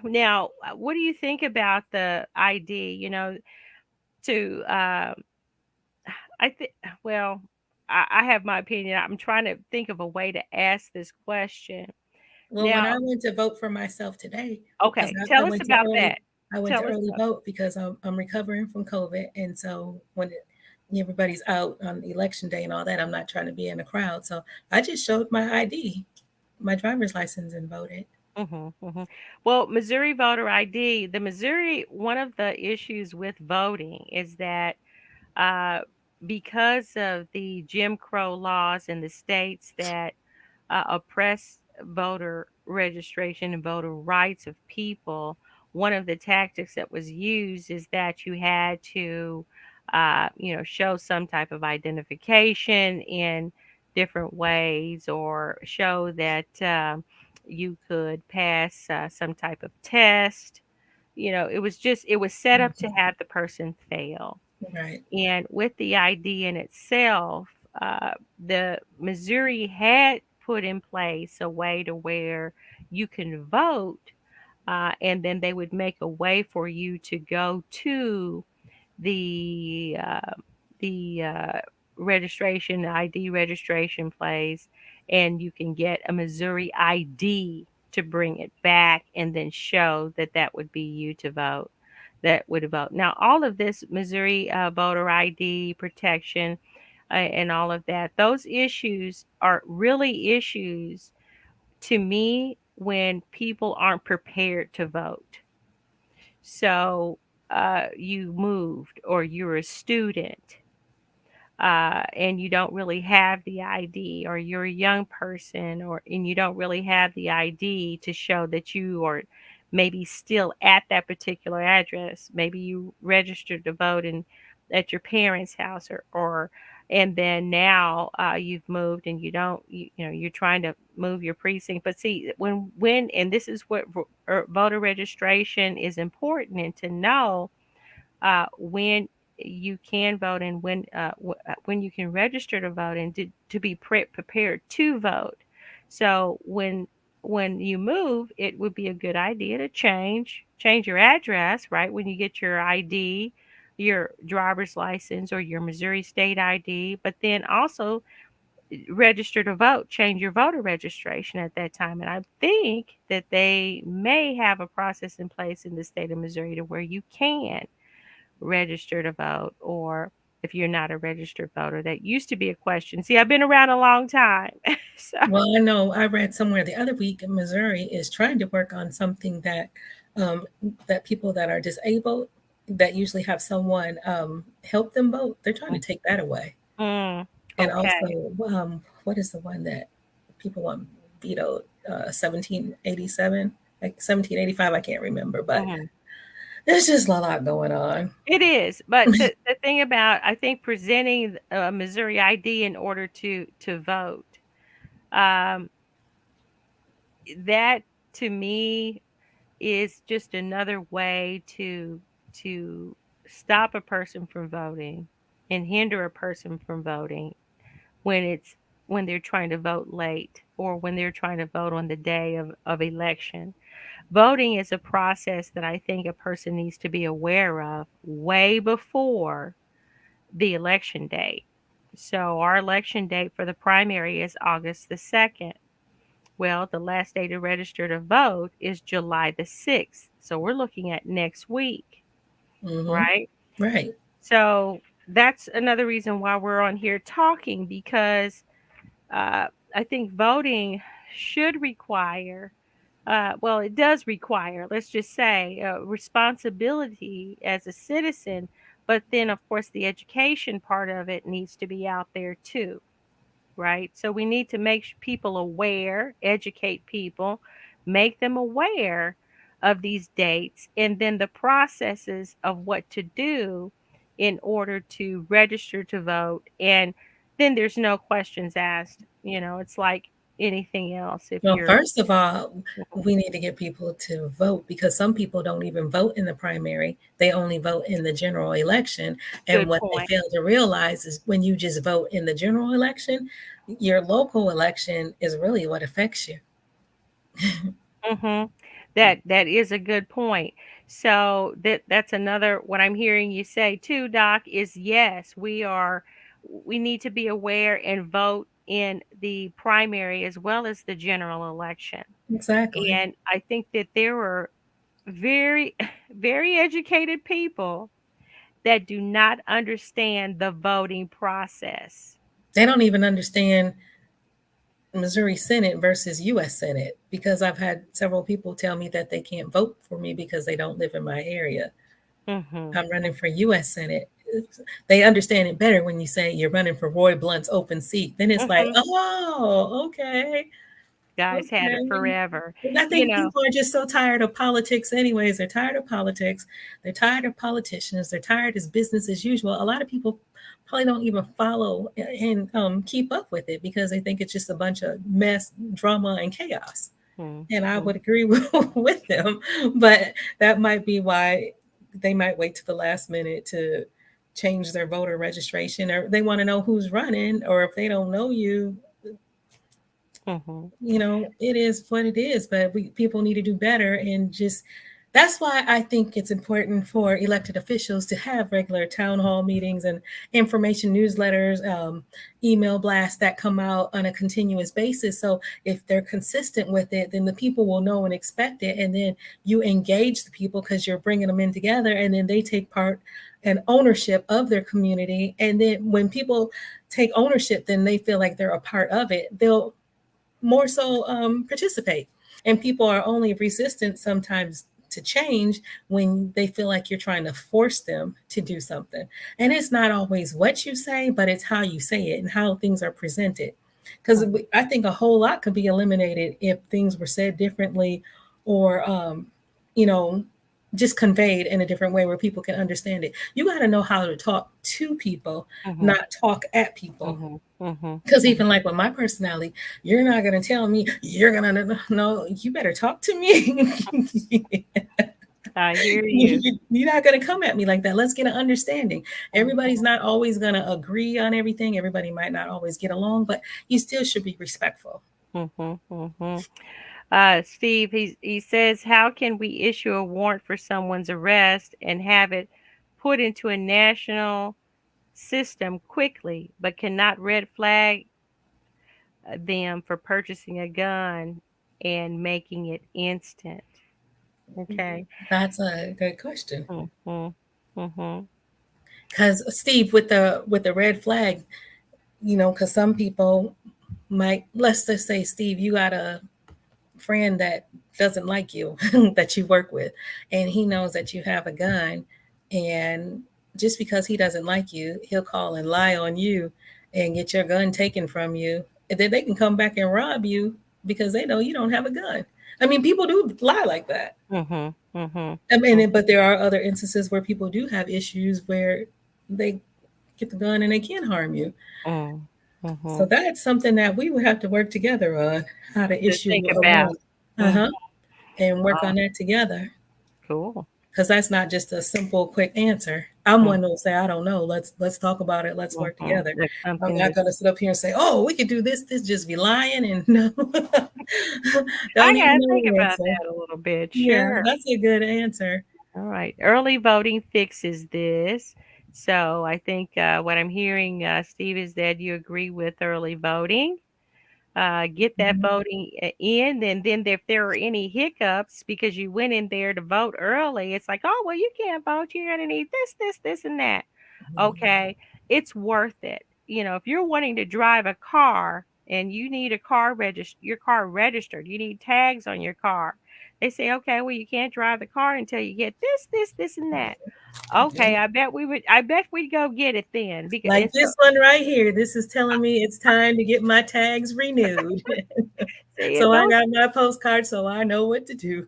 B: now, what do you think about the ID? To I think. Well, I have my opinion. I'm trying to think of a way to ask this question.
A: Well, when I
B: Now,
A: went to vote for myself today, because
B: okay, tell
A: I
B: us
A: went to
B: about
A: early,
B: that.
A: I went to
B: Tell us
A: early
B: about.
A: vote because I'm recovering from COVID, and so everybody's out on election day and all that, I'm not trying to be in a crowd, so I just showed my ID, my driver's license, and voted.
B: Well, Missouri voter ID, one of the issues with voting is that uh, because of the Jim Crow laws in the states that oppress voter registration and voter rights of people, one of the tactics that was used is that you had to, show some type of identification in different ways, or show that you could pass some type of test. It was set up to
A: Mhm.
B: have the person fail.
A: Right.
B: And with the ID in itself, the Missouri had put in place a way to where you can vote, and then they would make a way for you to go to the uh, the registration ID registration place, and you can get a Missouri ID to bring it back, and then show that that would be you to vote. That would vote. Now, all of this Missouri voter ID protection and all of that, those issues are really issues to me when people aren't prepared to vote. So you moved, or you're a student, and you don't really have the ID, or you're a young person, and you don't really have the ID to show that you are maybe still at that particular address. Maybe you registered to vote in at your parents' house, or and then now you've moved, and you don't you're trying to move your precinct. But see, when and this is what voter registration is important, and to know when you can vote, and when you can register to vote, and to be prepared to vote. So when you move, it would be a good idea to change your address, right? When you get your ID, your driver's license, or your Missouri state ID, but then also register to vote, change your voter registration at that time. And I think that they may have a process in place in the state of Missouri to where you can register to vote, or if you're not a registered voter. That used to be a question. See, I've been around a long time. So,
A: Well, I know I read somewhere the other week Missouri is trying to work on something um, that people that are disabled that usually have someone help them vote. They're trying to take that away,
B: mm,
A: and
B: okay.
A: also what is the one that people want vetoed? 1787, like 1785. I can't remember, but
B: Mhm.
A: there's just a lot going on.
B: It is, but the thing about, I think, presenting a Missouri ID in order to vote, um, that to me is just another way to stop a person from voting and hinder a person from voting when it's when they're trying to vote late, or when they're trying to vote on the day of election. Voting is a process that I think a person needs to be aware of way before the election date. So our election date for the primary is August the 2nd. Well, the last day to register to vote is July the 6th. So we're looking at next week,
A: Hmm.
B: right?
A: Right.
B: So that's another reason why we're on here talking, because uh, I think voting should require, well, it does require, let's just say, responsibility as a citizen, but then, of course, the education part of it needs to be out there too, right? So we need to make people aware, educate people, make them aware of these dates, and then the processes of what to do in order to register to vote. And then there's no questions asked. It's like anything else. If
A: Well,
B: you're
A: first of all, we need to get people to vote because some people don't even vote in the primary. They only vote in the general election. And
B: good
A: what they
B: point.
A: fail to realize is when you just vote in the general election, your local election is really what affects you.
B: Mhm. That is a good point. So that's another, what I'm hearing you say too, Doc, is yes, we need to be aware and vote in the primary as well as the general election.
A: Exactly.
B: And I think that there were very, very educated people that do not understand the voting process.
A: They don't even understand Missouri Senate versus US Senate because I've had several people tell me that they can't vote for me because they don't live in my area.
B: Mhm.
A: I'm running for US Senate. They understand it better when you say you're running for Roy Blunt's open seat. Then it's like,
B: Mhm.
A: oh, okay.
B: Guys had it
A: Okay.
B: forever.
A: And I
B: You
A: think
B: know.
A: people are just so tired of politics, anyways. They're tired of politics. They're tired of politicians. They're tired of business as usual. A lot of people probably don't even follow and keep up with it because they think it's just a bunch of mess, drama, and chaos. And I
B: Mhm.
A: would agree with them, but that might be why they might wait to the last minute to change their voter registration, or they want to know who's running, or if they don't know you,
B: Mhm.
A: it is what it is, but people need to do better. And just that's why I think it's important for elected officials to have regular town hall meetings and information newsletters, email blasts that come out on a continuous basis. So if they're consistent with it, then the people will know and expect it. And then you engage the people because you're bringing them in together, and then they take part and ownership of their community. And then when people take ownership, then they feel like they're a part of it. They'll more so participate. And people are only resistant sometimes to change when they feel like you're trying to force them to do something. And it's not always what you say, but it's how you say it and how things are presented. Because
B: Mhm.
A: I think a whole lot could be eliminated if things were said differently, or, you know, just conveyed in a different way where people can understand it. You got to know how to talk to people,
B: Mhm.
A: not talk at people.
B: Mhm. Mhm.
A: Because
B: Mhm.
A: even like with my personality, you're not going to tell me you're going to no, you better talk to me.
B: I hear you.
A: You're not going to come at me like that. Let's get an understanding. Everybody's
B: Mhm.
A: not always going to agree on everything. Everybody might not always get along, but you still should be respectful.
B: Mhm. Mhm. Steve, he says, how can we issue a warrant for someone's arrest and have it put into a national system quickly, but cannot red flag them for purchasing a gun and making it instant? Okay.
A: That's a good question.
B: Mhm. Mhm.
A: Because Steve, with the red flag, because some people might, let's just say, Steve, you got a friend that doesn't like you that you work with, and he knows that you have a gun, and just because he doesn't like you, he'll call and lie on you and get your gun taken from you, and then they can come back and rob you because they know you don't have a gun. I mean, people do lie like that.
B: Mhm. Mhm.
A: I
B: Mhm.
A: mean, but there are other instances where people do have issues where they get the gun and they can harm you.
B: Mhm.
A: So
B: Mhm.
A: that's something that we would have to work together on, how to
B: To
A: issue
B: think
A: a
B: about.
A: warrant.
B: Mhm.
A: Uh-huh. And work
B: Oh,
A: on that together.
B: cool.
A: Because that's not just a simple, quick answer. I'm
B: Mhm.
A: one who'll say, I don't know. Let's talk about it. Let's work
B: Mhm.
A: together.
B: That's
A: I'm
B: something
A: not
B: that's
A: gonna sit up here and say, oh, we could do this. This just be lying and no.
B: I
A: Don't even
B: gotta
A: know
B: think
A: the
B: about
A: answer.
B: that a little bit.
A: Yeah,
B: Sure.
A: that's a good answer.
B: All right. Early voting fixes this. So I think what I'm hearing, Steve, is that you agree with early voting. Get that
A: Mhm.
B: voting in, and then if there are any hiccups because you went in there to vote early, it's like, oh, well, you can't vote. You're going to need this, and that. Okay. It's worth it. If you're wanting to drive a car and you need your car registered, you need tags on your car. They say, okay, well, you can't drive the car until you get this, and that. Okay, I bet we'd go get it then because
A: Like
B: it's so
A: this one right here. This is telling me it's time to get my tags renewed.
B: see it
A: So I
B: those
A: got my postcard so I know what to do.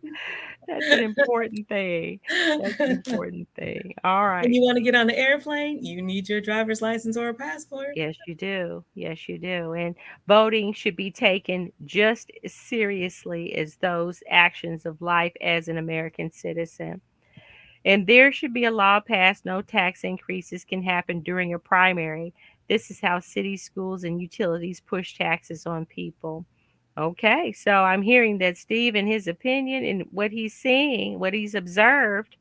B: that's an important thing. That's an important thing. All
A: When
B: right.
A: you want to get on the airplane, you need your driver's license or a passport.
B: Yes, you do. Yes, you do. And voting should be taken just as seriously as those actions of life as an American citizen. And there should be a law passed no tax increases can happen during a primary. This is how cities, schools, and utilities push taxes on people. Okay, so I'm hearing that Steve, in his opinion, and what he's seeing, what he's observed,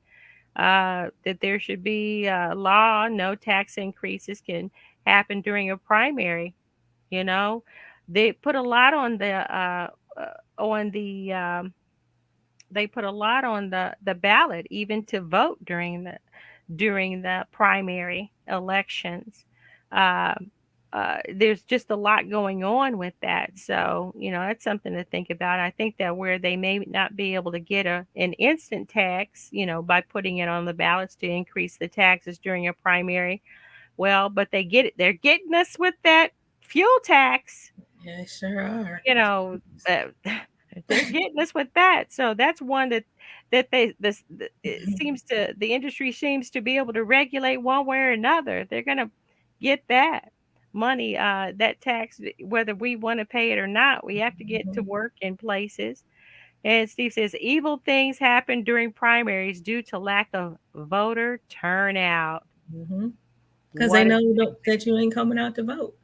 B: that there should be a law, no tax increases can happen during a primary. You know, they put a lot on on they put a lot on the ballot, even to vote during the primary elections. Uh, there's just a lot going on with that. So, that's something to think about. I think that where they may not be able to get an instant tax, by putting it on the ballots to increase the taxes during a primary, well, but they're getting us with that fuel tax,
A: Yeah, sure are.
B: you know, uh, they're getting us with that. So that's one that it seems to the industry seems to be able to regulate one way or another. They're gonna get that money, that tax, whether we want to pay it or not. We have to get to
A: Mhm.
B: work in places. And Steve says evil things happen during primaries due to lack of voter turnout.
A: Because they
B: What a
A: know that you ain't coming out to vote.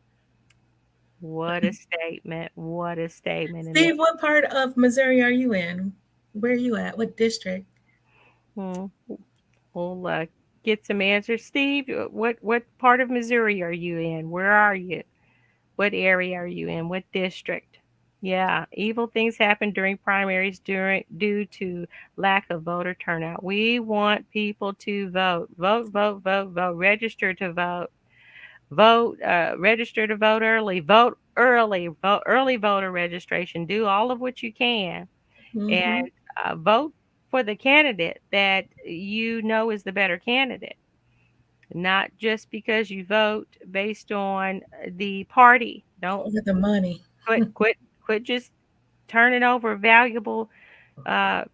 B: what a statement! What a statement! And
A: Steve, what part of Missouri are you in? Where are you at? What district?
B: then we'll get some answers. Steve, what part of Missouri are you in? Where are you? What area are you in? What district? Yeah, evil things happen during primaries due to lack of voter turnout. We want people to vote. Vote, vote, vote, vote. Register to vote. Vote, register to vote early. Vote early. Vote early voter registration. Do all of what you can and
A: Mm-hmm.
B: vote for the candidate that you know is the better candidate, not just because you vote based on the party. Don't
A: Look at the money.
B: quit just turning over a valuable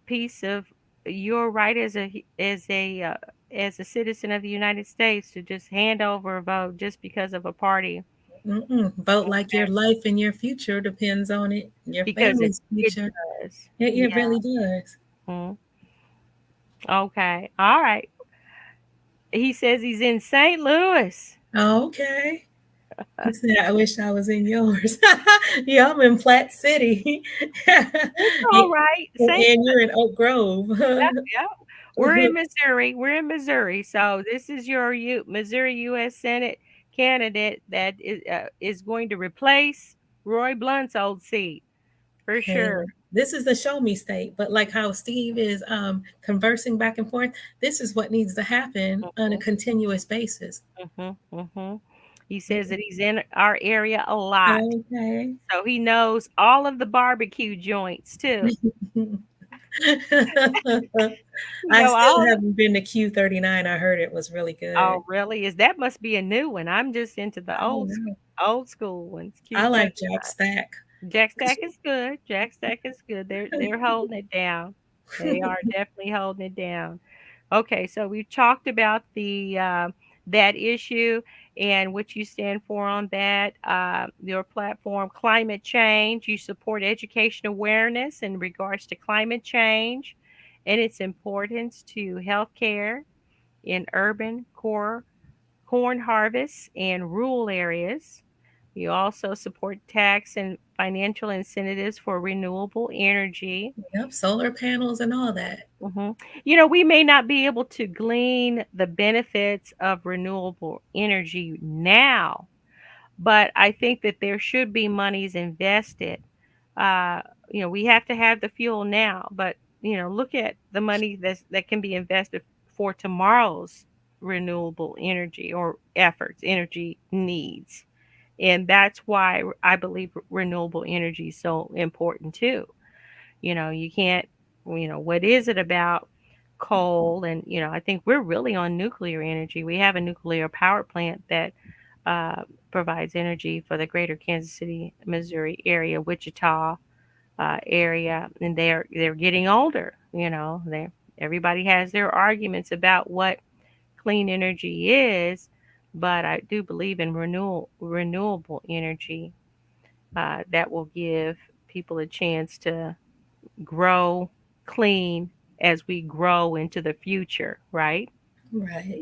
B: piece of your right as a citizen of the United States to just hand over a vote just because of a party.
A: Mm-mm. Vote like your life and your future depends on it. Your
B: Because
A: family's
B: it
A: future.
B: does.
A: It
B: Yeah.
A: really does.
B: Mm. Okay. All right. He says he's in St. Louis.
A: Oh, okay. He said, I wish I was in yours. Yeah, I'm in Platte City.
B: It's
A: And
B: all right. St.
A: you're in Oak Grove.
B: Yeah. We're in Missouri. We're in Missouri. So this is your Missouri U.S. Senate candidate that is going to replace Roy Blunt's old seat for sure.
A: And this is the show me state, but like how Steve is conversing back and forth, this is what needs to happen on a
B: Mhm,
A: continuous basis.
B: mhm, mhm. He says that he's in our area a lot,
A: Okay.
B: so he knows all of the barbecue joints too. You
A: I
B: know
A: still
B: all of the.
A: haven't been to Q39. I heard it was really good.
B: Oh, really? Is that must be a new one? I'm just into the
A: I don't know.
B: old school ones.
A: I
B: Q30.
A: like Jack Stack.
B: Jack Stack is good. Jack Stack is good. They're holding it down. They are definitely holding it down. Okay, so we've talked about the that issue and what you stand for on that. Your platform, climate change. You support education awareness in regards to climate change and its importance to healthcare in urban core corn harvests and rural areas. You also support tax and financial incentives for renewable energy.
A: Yep, solar panels and all that.
B: hmm we may not be able to glean the benefits of renewable energy now, but I think that there should be monies invested. Uh, we have to have the fuel now, but look at the money that can be invested for tomorrow's renewable energy or efforts, energy needs. And that's why I believe renewable energy is so important too. You can't, what is it about coal? And, I think we're really on nuclear energy. We have a nuclear power plant that uh, provides energy for the greater Kansas City, Missouri area, Wichita area, and they're getting older. They everybody has their arguments about what clean energy is, but I do believe in renewable energy that will give people a chance to grow clean as we grow into the future, right?
A: Right.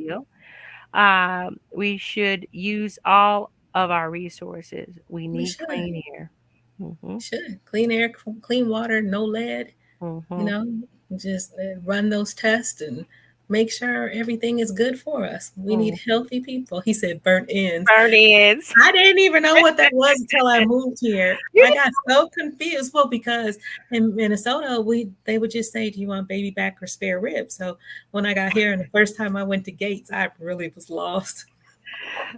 B: Yeah. We should use all of our resources. We
A: We
B: need
A: should.
B: clean air. hmm
A: Should. Clean air, clean water, no lead, you
B: hmm
A: know, just run those tests and make sure everything is good for us. We need
B: Mm.
A: healthy people. He said burnt ends.
B: Burn ends.
A: I didn't even know what that was until I moved here.
B: You
A: I got so confused. Well, because in Minnesota, they would just say, "Do you want baby back or spare ribs?" So when I got here and the first time I went to Gates, I really was lost.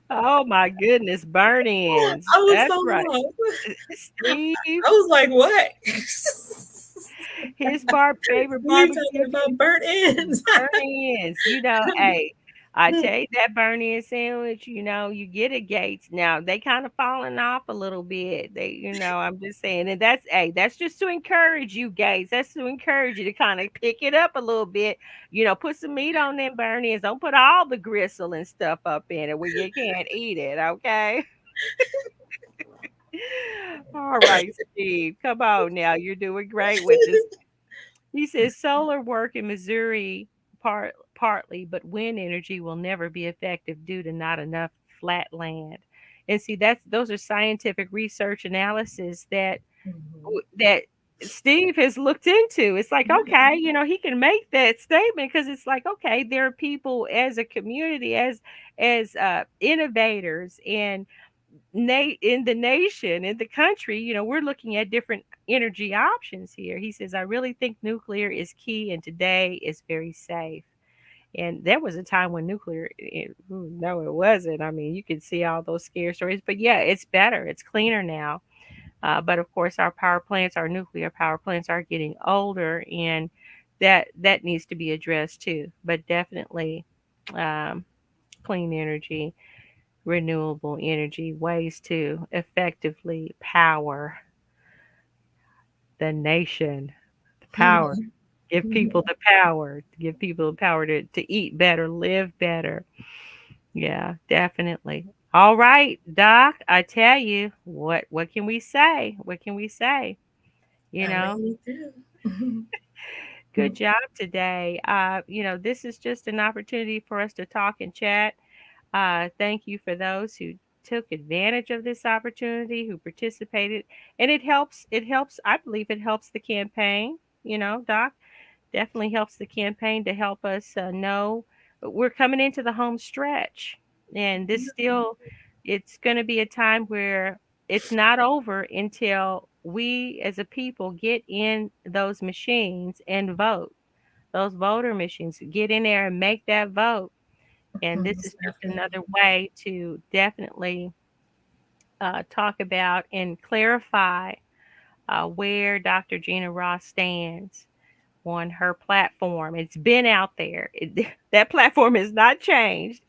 B: Oh my goodness, burn ends.
A: I was
B: That's
A: so
B: right.
A: lost.
B: Steve,
A: I was like, "What?"
B: his favorite
A: You
B: barbecue
A: talking about burnt ends?
B: burn ends. Hey, I tell you that burn end sandwich, you get at Gates. Now they kind of falling off a little bit. I'm just saying, and that's just to encourage you, Gates. That's to encourage you to kind of pick it up a little bit. Put some meat on them burn ends. Don't put all the gristle and stuff up in it where you can't eat it. Okay. All right, Steve. Come on now. You're doing great with this. He says solar work in Missouri partly, but wind energy will never be effective due to not enough flat land. And see, those are scientific research analysis
A: Mhm.
B: that Steve has looked into. It's like, okay, he can make that statement because it's like, okay, there are people as a community, as innovators and in the nation, in the country, we're looking at different energy options here. He says, I really think nuclear is key and today is very safe. And there was a time when no, it wasn't. I mean, you could see all those scare stories, but yeah, it's better. It's cleaner now. But of course, our nuclear power plants are getting older, and that needs to be addressed too. But definitely, um, clean energy, renewable energy, ways to effectively power the nation, the power, give people the power to eat better, live better. Yeah, definitely. All right, Doc, I tell you, what can we say? What can we say? You
A: I
B: know,
A: made it through.
B: good job today. This is just an opportunity for us to talk and chat. Thank you for those who took advantage of this opportunity, who participated, and it helps. It helps. I believe it helps the campaign. Doc, definitely helps the campaign to help us know we're coming into the home stretch, and it's going to be a time where it's not over until we as a people get in those machines and vote. Those voter machines, get in there and make that vote. And this is
A: Most
B: just
A: definitely.
B: another way to definitely talk about and clarify where Dr. Gena Ross stands on her platform. It's been out there. That platform has not changed.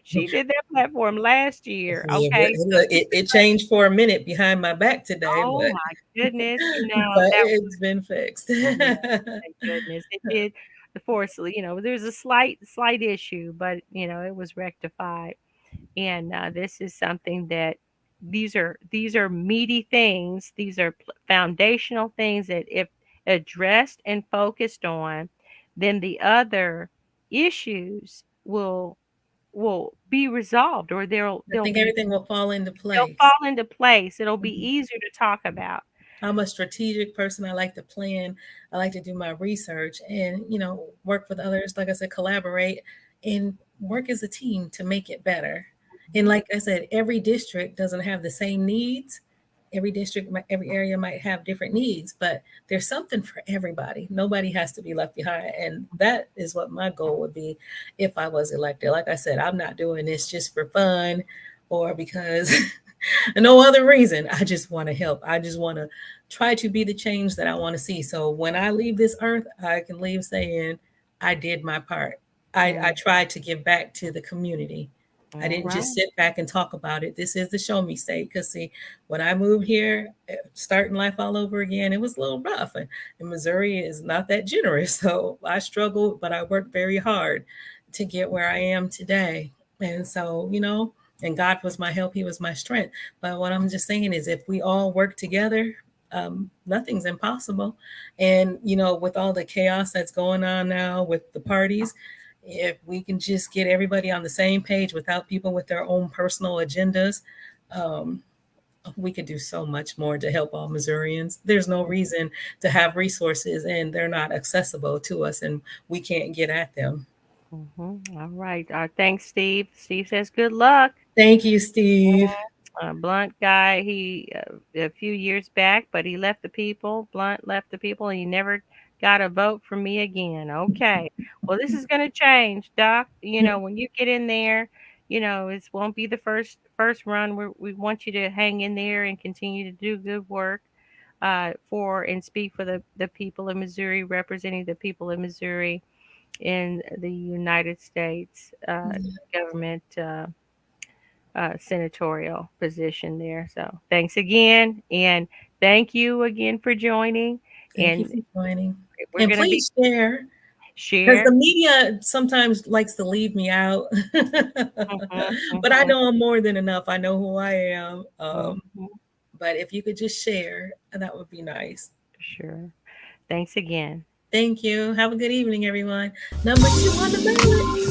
B: She did that platform last year.
A: Yeah,
B: Okay, so this is
A: it changed for a minute behind my back today,
B: oh my goodness,
A: but
B: that
A: it's been fixed.
B: yeah, thank goodness it did. The force, there's a slight issue, but it was rectified. And this is something that these are meaty things. These are foundational things that if addressed and focused on, then the other issues will be resolved, or
A: I think everything will fall into
B: they'll
A: place.
B: fall into place. It'll be
A: Mhm.
B: easier to talk about.
A: I'm a strategic person. I like to plan. I like to do my research and, work with others. Like I said, collaborate and work as a team to make it better. And like I said, every district doesn't have the same needs. Every district, every area might have different needs, but there's something for everybody. Nobody has to be left behind. And that is what my goal would be if I was elected. Like I said, I'm not doing this just for fun or because no other reason. I just want to help. I just want to try to be the change that I want to see. So when I leave this earth, I can leave saying I did my part. I
B: Mm,
A: tried to give back to the community. I
B: all
A: didn't
B: right.
A: just sit back and talk about it. This is the show me state. Because, see, when I moved here, starting life all over again, it was a little rough. And Missouri is not that generous. So I struggled, but I worked very hard to get where I am today. And so, and God was my help, He was my strength. But what I'm just saying is, if we all work together, nothing's impossible. And, with all the chaos that's going on now with the parties, if we can just get everybody on the same page without people with their own personal agendas, um, we could do so much more to help all Missourians. There's no reason to have resources and they're not accessible to us and we can't get at them.
B: All right. Thanks, Steve. Steve says good luck.
A: Thank you, Steve.
B: Blunt guy, he a few years back, but he left the people. Blunt left the people, and he never got a vote from me again. Okay, well, this is going to change, Doc. You know, when you get in there, you know, it won't be the first run. We want you to hang in there and continue to do good work for and speak for the people of Missouri, representing the people of Missouri in the United States government. Senatorial position there. So thanks again. And thank you again for joining.
A: Thank you for joining.
B: We're
A: and
B: going to
A: please share.
B: Because
A: the media sometimes likes to leave me out. But I know I'm more than enough. I know who I am. But if you could just share, that would be nice.
B: Sure. Thanks again.
A: Thank you. Have a good evening, everyone. Number 2 on the ballot.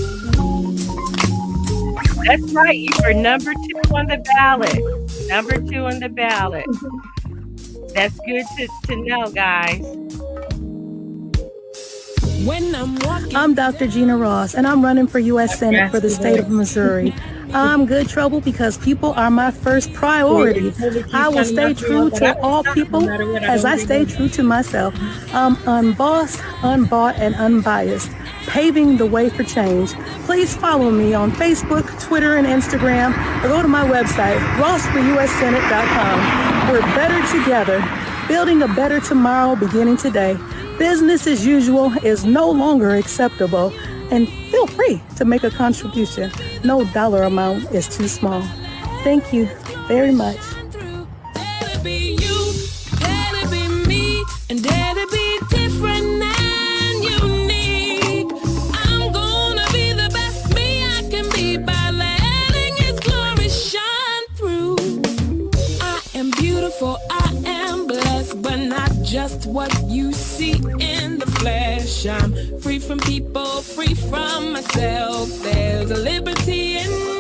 B: That's right. You were number 2 on the ballot. Number 2 on the ballot. That's good to know, guys.
C: I'm Dr. Gena Ross, and I'm running for U.S. Senate for the state of Missouri. I'm good trouble because people are my first priority. I will stay true to all people as I stay true to myself. I'm unbossed, unbought, and unbiased, paving the way for change. Please follow me on Facebook, Twitter, and Instagram, or go to my website, rossforusenate.com. We're better together, building a better tomorrow beginning today. Business as usual is no longer acceptable, and feel free to make a contribution. No dollar amount is too small. Thank you very much.
D: That'll be you, that'll be me, and that'll be different than unique. I'm gonna be the best me I can be by letting His glory shine through. I am beautiful, I am blessed, but not just what you see in the flesh. I'm free from people, free from myself. There's a liberty in